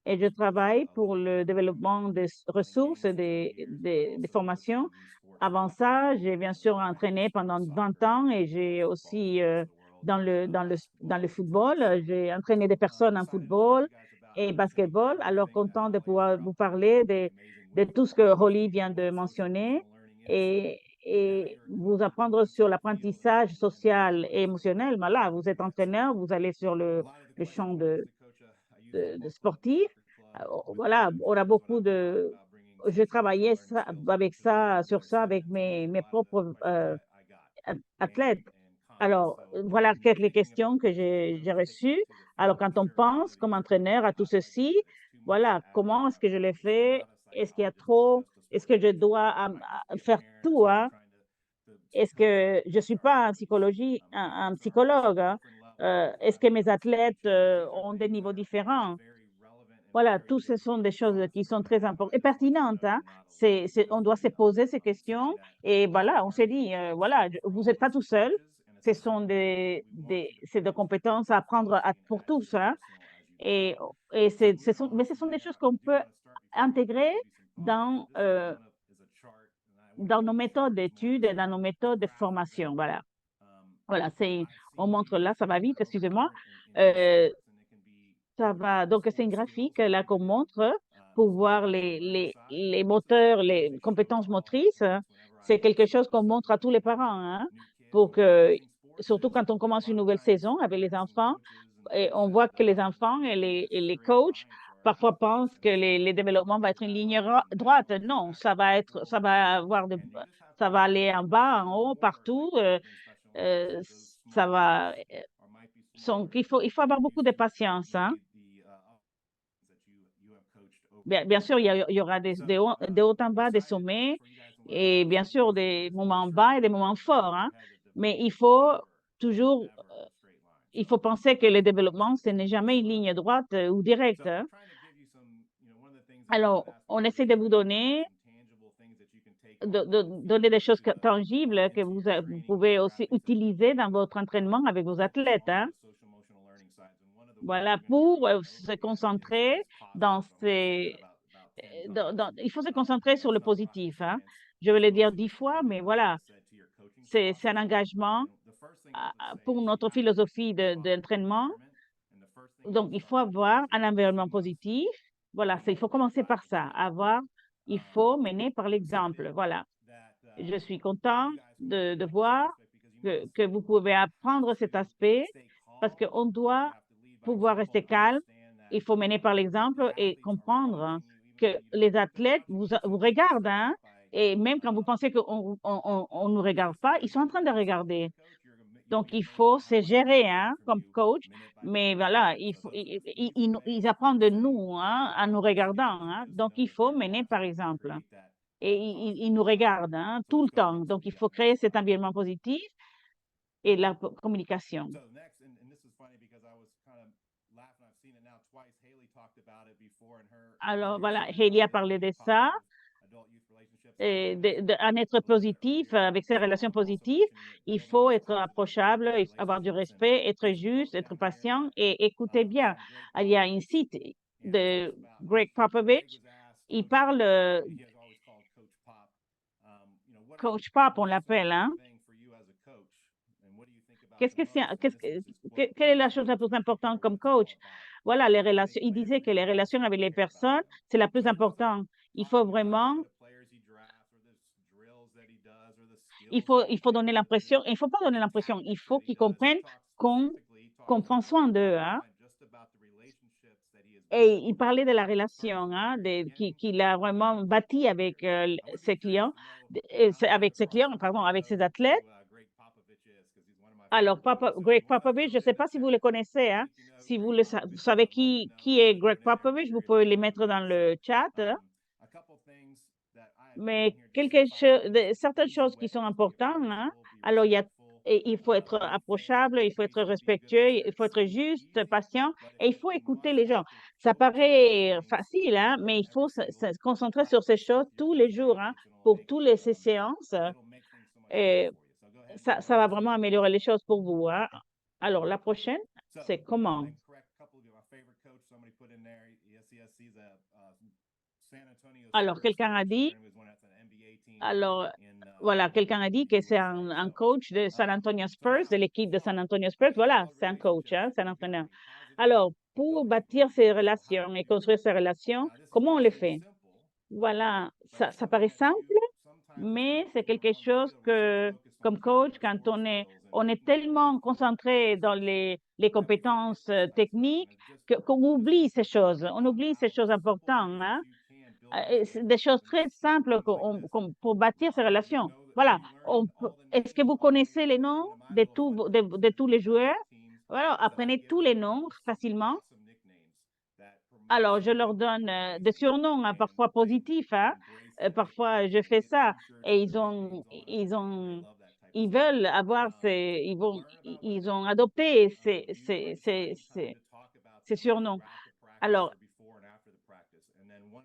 et je travaille pour le développement des ressources et des formations. Avant ça, j'ai bien sûr entraîné pendant 20 ans et j'ai aussi dans le football, j'ai entraîné des personnes en football et basketball. Alors, content de pouvoir vous parler de tout ce que Holly vient de mentionner et vous apprendre sur l'apprentissage social et émotionnel. Voilà, vous êtes entraîneur, vous allez sur le champ de sportif. Voilà, on a beaucoup j'ai travaillé sur ça avec mes propres athlètes. Alors, voilà quelques questions que j'ai reçues. Alors, quand on pense comme entraîneur à tout ceci, voilà, comment est-ce que je l'ai fait? Est-ce qu'il y a trop? Est-ce que je dois faire tout? Est-ce que je ne suis pas un psychologue? Est-ce que mes athlètes ont des niveaux différents? Voilà, tout ce sont des choses qui sont très importantes et pertinentes. On doit se poser ces questions et voilà, on s'est dit, voilà, vous n'êtes pas tout seul. C'est des compétences à apprendre pour tous. Et, mais ce sont des choses qu'on peut intégrer dans, dans nos méthodes d'études et dans nos méthodes de formation. Voilà. Voilà, on montre là, ça va vite, excusez-moi. Ça va, donc c'est une graphique là qu'on montre pour voir les moteurs, les compétences motrices. C'est quelque chose qu'on montre à tous les parents pour que surtout quand on commence une nouvelle saison avec les enfants, et on voit que les enfants et les coachs parfois pensent que les développements vont être une ligne droite. Non, ça va aller en bas, en haut, partout. Euh, ça va, il faut avoir beaucoup de patience, hein. Bien sûr, il y aura des hauts en bas, des sommets, et bien sûr des moments bas et des moments forts, hein. Mais toujours, il faut penser que le développement, ce n'est jamais une ligne droite ou directe, hein. Alors, on essaie de vous donner, donner des choses tangibles que vous pouvez aussi utiliser dans votre entraînement avec vos athlètes, hein. Voilà, pour se concentrer dans il faut se concentrer sur le positif, hein. Je vais le dire 10 fois, mais voilà, c'est un engagement pour notre philosophie d'entraînement. Donc, il faut avoir un environnement positif. Voilà, il faut commencer par ça. Il faut mener par l'exemple. Voilà. Je suis content de voir que vous pouvez apprendre cet aspect parce qu'on doit pouvoir rester calme. Il faut mener par l'exemple et comprendre que les athlètes vous regardent, hein, et même quand vous pensez qu'on ne nous regarde pas, ils sont en train de regarder. Donc, il faut se gérer, hein, comme coach, mais voilà, ils apprennent de nous, hein, en nous regardant, hein. Donc, il faut mener par exemple. Et ils nous regardent, hein, tout le temps. Donc, il faut créer cet environnement positif et la communication. Alors, voilà, Hailey a parlé de ça, et en être positif, avec ses relations positives, il faut être approchable, avoir du respect, être juste, être patient et écouter bien. Il y a un site de Greg Popovich, il parle, Coach Pop, on l'appelle, hein. Quelle est la chose la plus importante comme coach? Voilà, les relations. Il disait que les relations avec les personnes, c'est la plus importante. Il faut vraiment, il faut donner l'impression, il faut pas donner l'impression, il faut qu'ils comprennent qu'on prend soin d'eux, hein. Et il parlait de la relation, hein, qu'il a vraiment bâti avec ses clients, avec ses clients, pardon, avec ses athlètes. Alors, Greg Popovich, je ne sais pas si vous le connaissez, hein. Si vous savez qui est Greg Popovich, vous pouvez les mettre dans le chat, hein. Mais certaines choses qui sont importantes, hein. Alors, il faut être approchable, il faut être respectueux, il faut être juste, patient, et il faut écouter les gens. Ça paraît facile, hein, mais il faut se concentrer sur ces choses tous les jours, hein, pour toutes ces séances. Et ça va vraiment améliorer les choses pour vous, hein. Alors, la prochaine, c'est comment? Alors, voilà, quelqu'un a dit que c'est un coach de San Antonio Spurs, de l'équipe de San Antonio Spurs. Voilà, c'est un coach, hein, c'est un entraîneur. Alors, pour bâtir ces relations et construire ces relations, comment on le fait? Voilà, ça paraît simple, mais c'est quelque chose que, comme coach, quand on est tellement concentré dans les compétences techniques qu'on oublie ces choses. On oublie ces choses importantes, hein. C'est des choses très simples pour bâtir ces relations. Voilà. Est-ce que vous connaissez les noms de tous les joueurs? Voilà, apprenez tous les noms facilement. Alors, je leur donne des surnoms, hein, parfois positifs, hein. Parfois, je fais ça et ils veulent avoir ils ont adopté ces surnoms. Alors,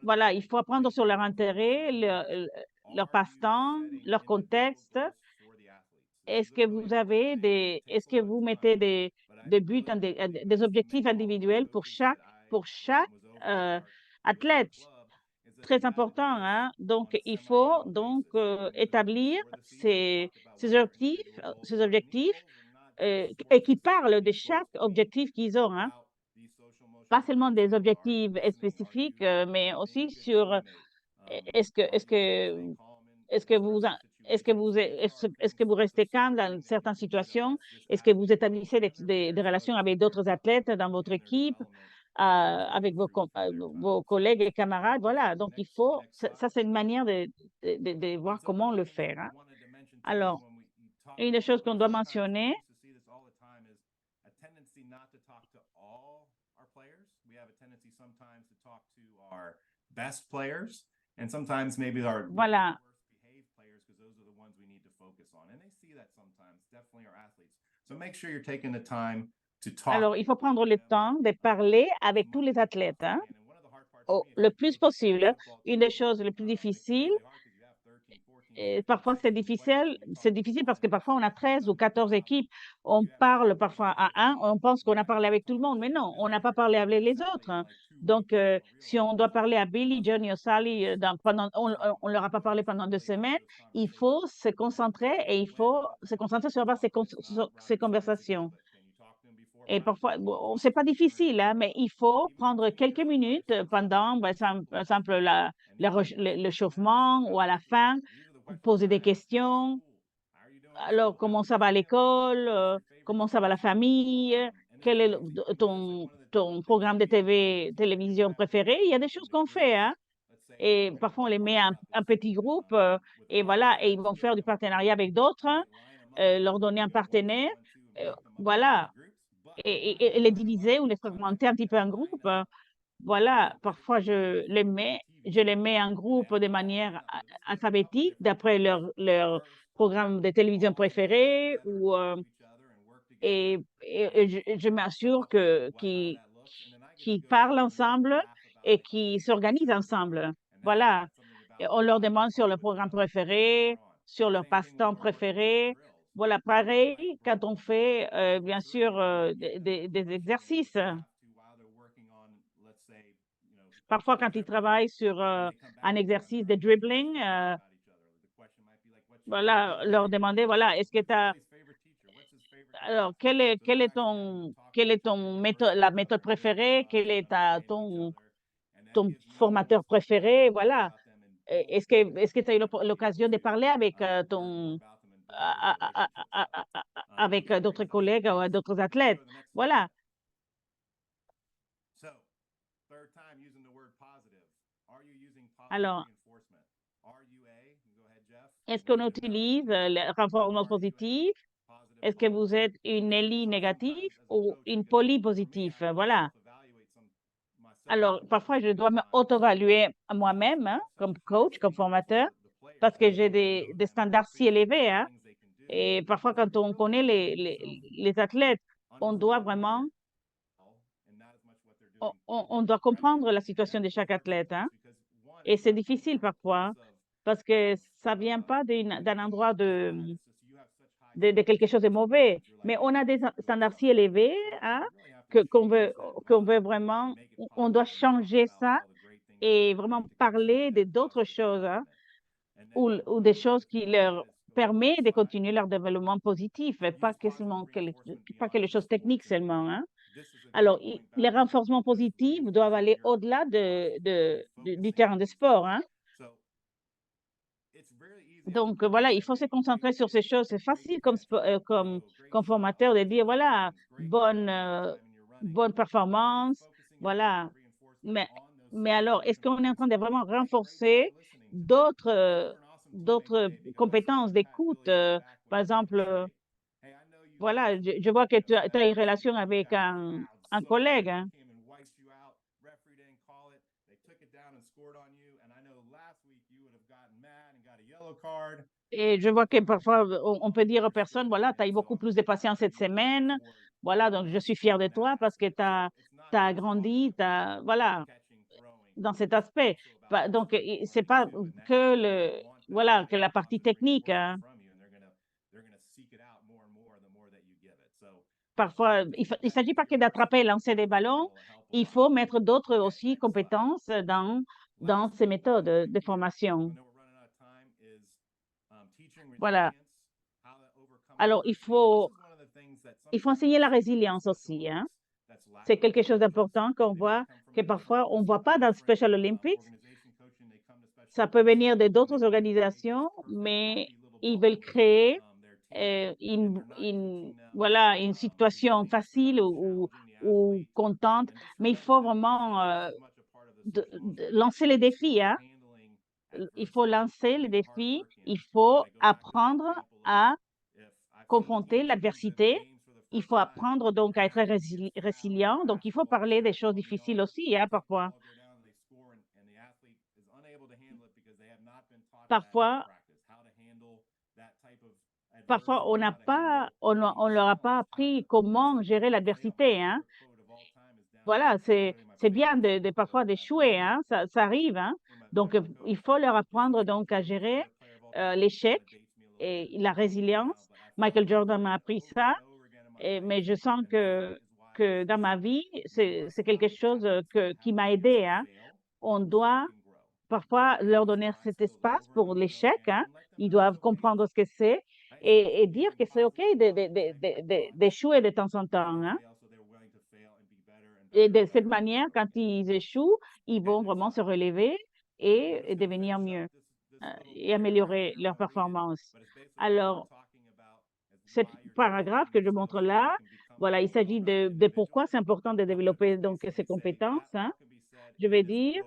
voilà, il faut apprendre sur leur intérêt, leur passe-temps, leur contexte. Est-ce que vous mettez des buts, des objectifs individuels pour chaque athlète? Très important, hein? Donc, il faut donc établir ces objectifs et qui parlent de chaque objectif qu'ils ont, hein? Pas seulement des objectifs spécifiques, mais aussi sur est-ce que est-ce que vous restez calme dans certaines situations? Est-ce que vous établissez des relations avec d'autres athlètes dans votre équipe, avec vos collègues et camarades? Voilà, donc ça c'est une manière de voir comment le faire, hein. Alors, une des choses qu'on doit mentionner, best players and sometimes maybe our voilà. worst behaved players because those are the ones we need to focus on. And they see that sometimes, definitely our athletes. So make sure you're taking the time to talk. Alors, il faut prendre le temps de parler avec tous les athlètes, hein, le plus possible. Une des choses les plus difficiles, et parfois c'est difficile parce que parfois on a 13 ou 14 équipes, on parle parfois à un, on pense qu'on a parlé avec tout le monde, mais non, on n'a pas parlé avec les autres, hein. Donc, si on doit parler à Billy, Johnny ou Sally, on ne leur a pas parlé pendant 2 semaines, il faut se concentrer et il faut se concentrer sur avoir ces conversations. Et parfois, bon, c'est pas difficile, hein, mais il faut prendre quelques minutes pendant, par exemple, l'échauffement ou à la fin, poser des questions. Alors, comment ça va à l'école? Comment ça va la famille? Quel est ton programme de télévision préféré? Il y a des choses qu'on fait, hein? Et parfois, on les met en petits groupes et voilà, et ils vont faire du partenariat avec d'autres, hein, leur donner un partenaire. Voilà. Et les diviser ou les fragmenter un petit peu en groupe. Voilà, parfois je les mets en groupe de manière alphabétique d'après leur programme de télévision préféré et je m'assure qu'ils parlent ensemble et qu'ils s'organisent ensemble. Voilà. Et on leur demande sur leur programme préféré, sur leur passe-temps préféré. Voilà, pareil quand on fait, bien sûr, des exercices. Parfois, quand ils travaillent sur un exercice de dribbling, voilà, leur demander, voilà, est-ce que tu as... Alors, quelle est la méthode préférée? Quel est ton formateur préféré? Voilà. Est-ce que tu as eu l'occasion de parler avec avec d'autres collègues ou d'autres athlètes? Voilà. Alors, est-ce qu'on utilise le renforcement positif? Est-ce que vous êtes une ELI négative ou une poly positive? Voilà. Alors, parfois, je dois m'auto-évaluer moi-même, hein, comme coach, comme formateur, parce que j'ai des standards si élevés, hein. Et parfois, quand on connaît les athlètes, on doit vraiment, on doit comprendre la situation de chaque athlète, hein. Et c'est difficile parfois, parce que ça ne vient pas d'un endroit de quelque chose de mauvais, mais on a des standards si élevés, hein, qu'on veut vraiment, on doit changer ça et vraiment parler d'autres choses, hein, ou des choses qui leur permettent de continuer leur développement positif, et pas que les choses techniques seulement, hein. Alors, les renforcements positifs doivent aller au-delà du terrain de sport, hein. Donc, voilà, il faut se concentrer sur ces choses. C'est facile comme formateur de dire, voilà, bonne performance, voilà. Mais alors, est-ce qu'on est en train de vraiment renforcer d'autres compétences d'écoute? Par exemple, voilà, je vois que tu as une relation avec un collègue, hein. Et je vois que parfois, on peut dire aux personnes, voilà, tu as eu beaucoup plus de patience cette semaine. Voilà, donc je suis fière de toi parce que tu as grandi, voilà, dans cet aspect. Donc, c'est pas que la partie technique, hein. Parfois, il ne s'agit pas que d'attraper et lancer des ballons. Il faut mettre d'autres aussi compétences dans ces méthodes de formation. Voilà. Alors, il faut enseigner la résilience aussi, hein. C'est quelque chose d'important qu'on voit, que parfois on ne voit pas dans Special Olympics. Ça peut venir d'autres organisations, mais ils veulent créer voilà, une situation facile ou contente, mais il faut vraiment lancer les défis, hein. Il faut lancer les défis, il faut apprendre à confronter l'adversité, il faut apprendre donc à être résilient, donc il faut parler des choses difficiles aussi, hein, parfois. Parfois, on leur a pas appris comment gérer l'adversité, hein. Voilà, c'est bien de parfois d'échouer, hein, ça arrive, hein. Donc, il faut leur apprendre donc à gérer l'échec et la résilience. Michael Jordan m'a appris ça, mais je sens que dans ma vie, c'est quelque chose qui m'a aidé, hein. On doit parfois leur donner cet espace pour l'échec, hein. Ils doivent comprendre ce que c'est et dire que c'est OK d'échouer de temps en temps, hein. Et de cette manière, quand ils échouent, ils vont vraiment se relever et devenir mieux et améliorer leur performance. Alors, ce paragraphe que je montre là, voilà, il s'agit de pourquoi c'est important de développer donc ces compétences, hein. Je vais dire,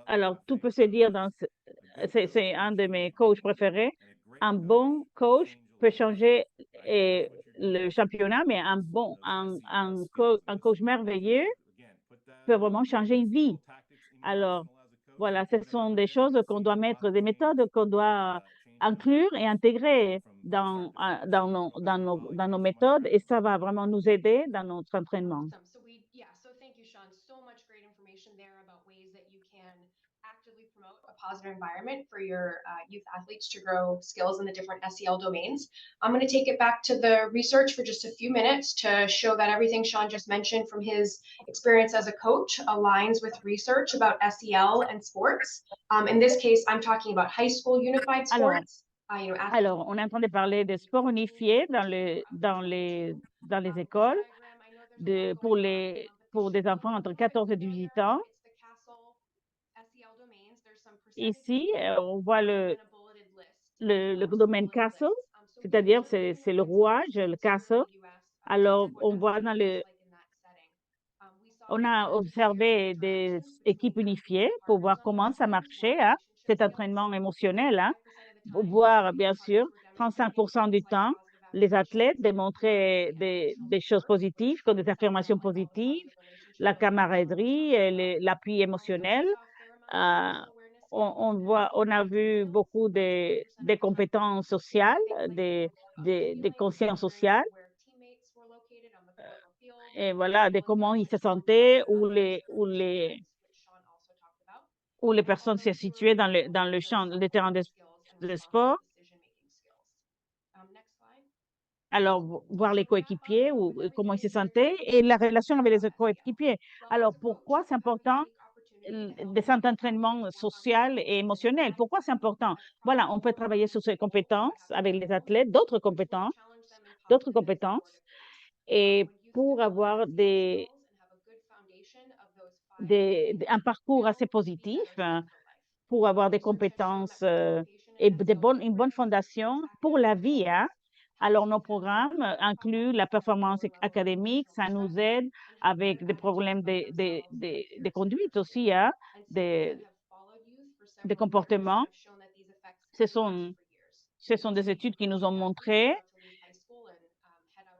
alors tout peut se dire c'est un de mes coachs préférés. Un bon coach peut changer le championnat, mais un coach merveilleux peut vraiment changer une vie. Alors, voilà, ce sont des choses qu'on doit mettre, des méthodes qu'on doit inclure et intégrer dans nos méthodes et ça va vraiment nous aider dans notre entraînement. Awesome. So thank you, Sean. So much great information there about ways that you can actively promote a positive environment for your youth athletes to grow skills in the different SEL domains. I'm going to take it back to the research for just a few minutes to show that everything Sean just mentioned from his experience as a coach aligns with research about SEL and sports. In this case, I'm talking about high school unified sports. Alors, on est en train de parler de sport unifié dans les écoles pour des enfants entre 14 et 18 ans. Ici, on voit le domaine Castle, c'est-à-dire c'est le rouage, le Castle. Alors, on voit on a observé des équipes unifiées pour voir comment ça marchait, hein, cet entraînement émotionnel, hein, pour voir, bien sûr, 35% du temps, les athlètes démontraient des choses positives, comme des affirmations positives, la camaraderie, l'appui émotionnel. On a vu beaucoup des compétences sociales, des consciences sociales, et voilà, de comment ils se sentaient, où les personnes se situaient dans le champ, le terrain de sport. Alors, voir les coéquipiers ou comment ils se sentaient et la relation avec les coéquipiers. Alors, pourquoi c'est important de cet entraînement social et émotionnel? Pourquoi c'est important? Voilà, on peut travailler sur ces compétences avec les athlètes, d'autres compétences, et pour avoir un parcours assez positif, pour avoir des compétences et une bonne fondation pour la vie, hein. Alors, nos programmes incluent la performance académique, ça nous aide avec des problèmes de conduite aussi, hein, des comportements. Ce sont des études qui nous ont montré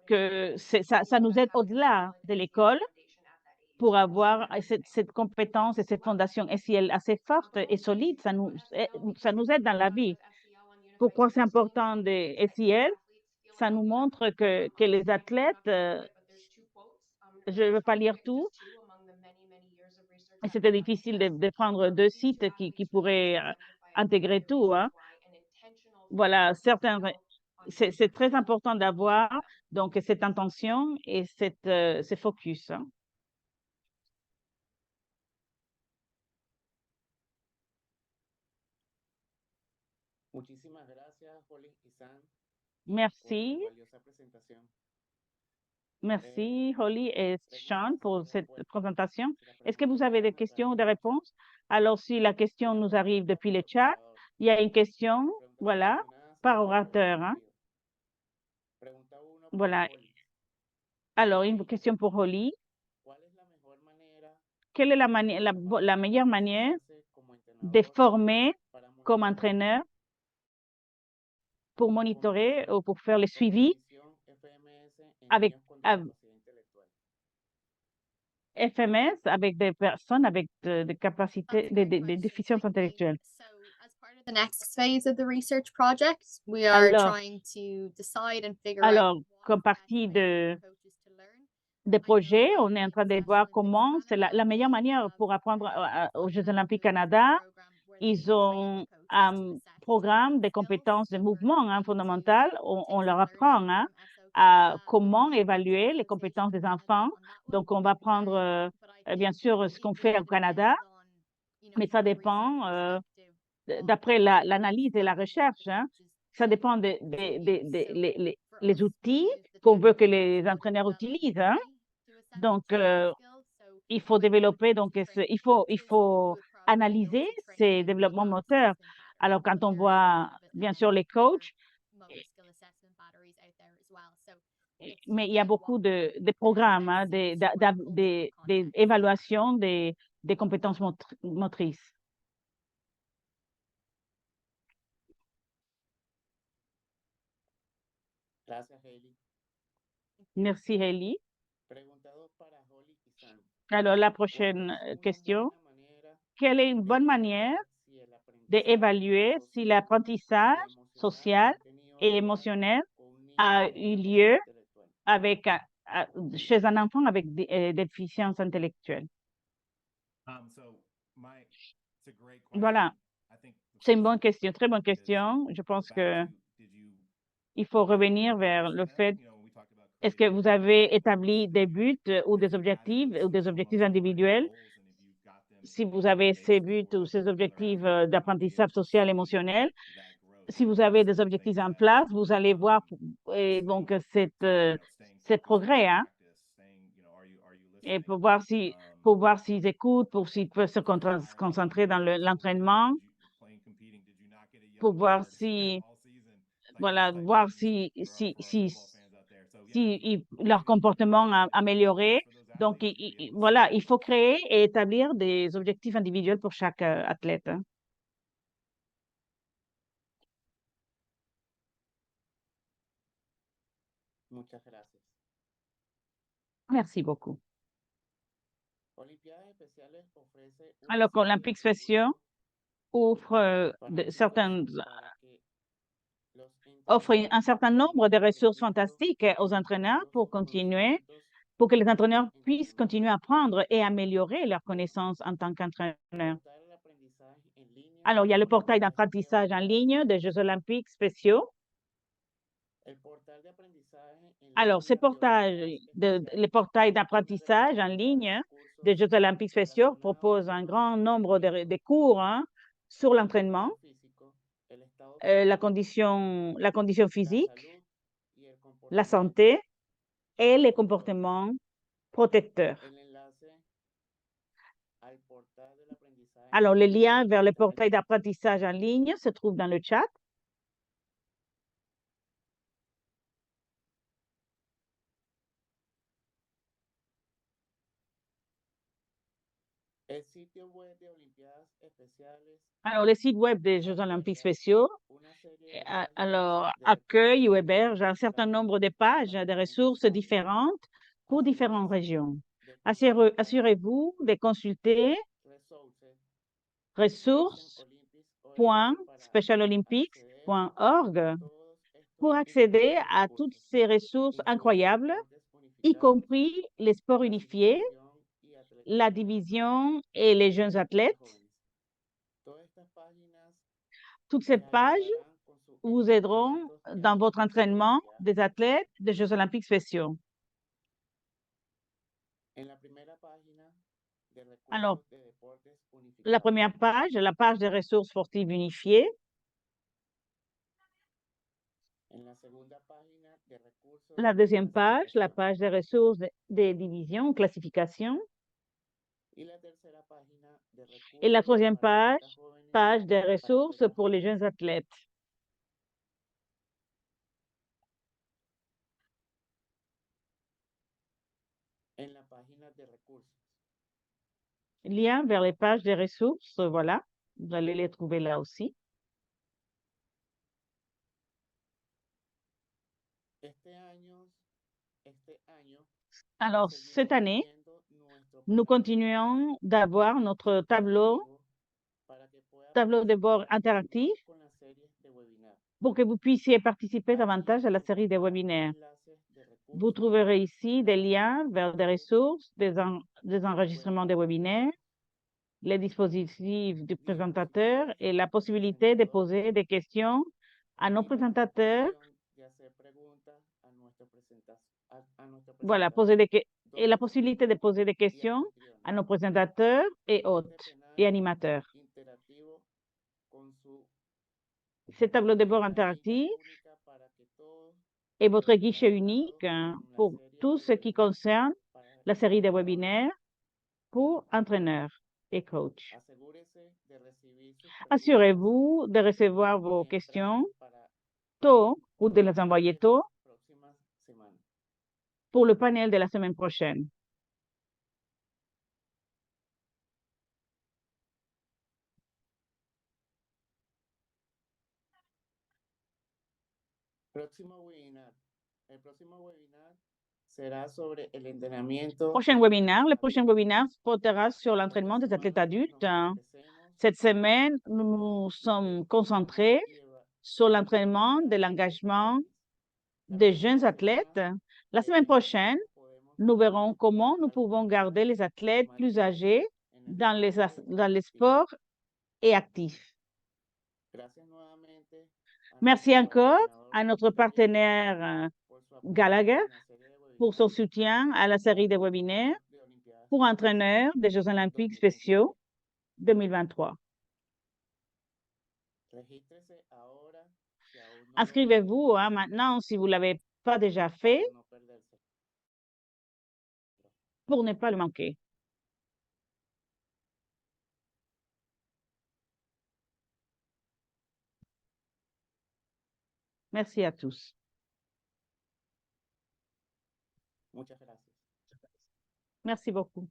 que ça nous aide au-delà de l'école pour avoir cette compétence et cette fondation SEL assez forte et solide. Ça nous aide dans la vie. Pourquoi c'est important de SEL? Ça nous montre que les athlètes, je ne veux pas lire tout, et c'était difficile de prendre deux sites qui pourraient intégrer tout, hein. Voilà, c'est très important d'avoir donc cette intention et ce focus, hein. Muchísimas gracias, Holly y Sam, por Merci. tu valiosa presentación. Merci, Holly et Sean, pour cette présentation. Est-ce que vous avez des questions ou des réponses? Alors, si la question nous arrive depuis le chat, il y a une question, voilà, par orateur, hein. Pregunta uno para Voilà. Holly. Alors, une question pour Holly. ¿Cuál es la mejor manera Quelle est la meilleure manière de former comme entraîneur pour monitorer ou pour faire le suivi avec FMS avec des personnes avec des capacités, des déficiences intellectuelles? So, as part of the next phase of the research project, we are Alors- trying to decide and figure out Alors, what comme the best partie way de, for coaches to learn. des I know projets, that on est en train de Session voir Olympics comment c'est la Canada meilleure manière have, pour apprendre aux Jeux Olympiques doing a Canada. program where they Ils train ont the coaches un to assess programme de skills, compétences de so we're mouvement trying to fondamentales. On take leur some apprend learnings à from SO Canada comment and évaluer les Association compétences des Canada enfants. on that one. Donc, on va prendre, But I bien think sûr, ce qu'on it fait really au Canada, depends on, mais ça from a research dépend perspective, d'après on l'analyse et la what we want recherche. the Hein. coaches Ça to- dépend to use. So les for us, outils we use the qu'on veut que techniques les that entraîneurs develop utilisent. Hein. to assess Donc, children's skills. So il faut développer, donc, il faut coaches would probably analyser go to ces training développements advanced moteurs. listening better. Alors, quand on There is a voit, lot of bien sûr, les other coachs, motor skill assessment batteries out there as well. So it's mais il y a really beaucoup what de programmes, best hein, suits your cultural des context. évaluations des compétences motrices. Gracias, Hailey. Merci, Hailey. Pregunta 2 para Holly y Sam. Alors, la ¿Cuál prochaine es una question. buena manera Quelle est une de bonne evaluar manière si el d'évaluer aprendizaje si social l'apprentissage y emocional social ha tenido et lugar émotionnel con un niño a con eu discapacidad lieu intelectual? avec, chez un enfant avec des déficiences intellectuelles? It's a great question. Voilà, I think the c'est une first bonne thing question, très bonne is question. Je pense back que to, did you il faut revenir vers le accomplish fait, them? You know, when we talked about est-ce que creating vous avez goals, établi des buts ou if des you've had objectifs those ou des social, objectifs emotional, individuels? learning goals, and if you've got them Si vous in avez place ces for buts ou ces another objectifs athlete, you'll be d'apprentissage able to social, see émotionnel, that growth. si vous avez des objectifs en place, vous allez voir donc cette progrès, hein, et pour voir s'ils écoutent, pour s'ils peuvent se concentrer dans l'entraînement, pour voir si, voilà, voir si leur comportement a amélioré. Donc, voilà, il faut créer et établir des objectifs individuels pour chaque athlète. Hein. Muchas gracias. Merci beaucoup. Olimpiadas Especiales ofrece una Alors serie de qu'Olympique recursos Spéciaux offre para un certain nombre de ressources fantastiques aux entraîneurs pour que les entraîneurs puissent continuer à apprendre et améliorer leurs connaissances en tant qu'entraîneurs. Alors, il y a le portail d'apprentissage en ligne des Jeux olympiques spéciaux. Alors, le portail d'apprentissage en ligne des Jeux olympiques spéciaux propose un grand nombre de cours, hein, sur l'entraînement, la condition physique, la santé et les comportements protecteurs. Alors, le lien vers le portail d'apprentissage en ligne se trouve dans le chat. Alors, le site web des Jeux olympiques spéciaux accueille ou héberge un certain nombre de pages de ressources différentes pour différentes régions. Assurez-vous de consulter ressources.specialolympics.org pour accéder à toutes ces ressources incroyables, y compris les sports unifiés, la division et les jeunes athlètes. Toutes ces pages vous aideront dans votre entraînement des athlètes des Jeux olympiques spéciaux. Alors, la première page, la page des ressources sportives unifiées. La deuxième page, la page des ressources des divisions, classification. Et la troisième page, page des ressources pour les jeunes athlètes. páginas de recursos. Lien vers les pages des ressources, voilà. Vous allez les trouver là aussi. Este año Alors, cette seguimos année, teniendo nuestro nous programa continuons d'avoir notre tableau activo para que pueda de bord participar interactif con las series de webinar. pour que vous puissiez participer Allí davantage à la série des encontrarán webinaires. enlaces de Vous recursos, trouverez ici des liens vers des ressources, des enregistrements des webinaires, les dispositifs du présentateur et la possibilité de poser des questions à nos y la présentateurs. opción de hacer preguntas a nuestro Voilà, presentador, et la docentes possibilité de poser des y questions anfitriones. à nos présentateurs et hôtes Este et penal animateurs. interactivo con su Ce tableau de bord ventanilla interactif única para que todos est votre los guichet relacionados unique con la pour serie tout de ce qui webinars concerne para la série des entrenadores. webinaires pour entraîneurs et coachs. Asegúrese de recibir sus preguntas Assurez-vous de recevoir vos temprano questions para tôt ou de les envoyer de tôt las próximas semanas. pour le panel de la semaine prochaine. El próximo webinar será sobre el entrenamiento. Le prochain webinaire portera sur l'entraînement des athlètes adultes. Cette semaine, nous nous sommes concentrés sur l'entraînement de l'engagement des jeunes athlètes. La semaine prochaine, nous verrons comment nous pouvons garder les athlètes plus âgés dans les sports et actifs. Merci encore à notre partenaire Gallagher pour son soutien à la série de webinaires pour entraîneurs des Jeux olympiques spéciaux 2023. Inscrivez-vous maintenant si vous ne l'avez pas déjà fait pour ne pas le manquer. Merci à tous. Muchas gracias. Merci beaucoup.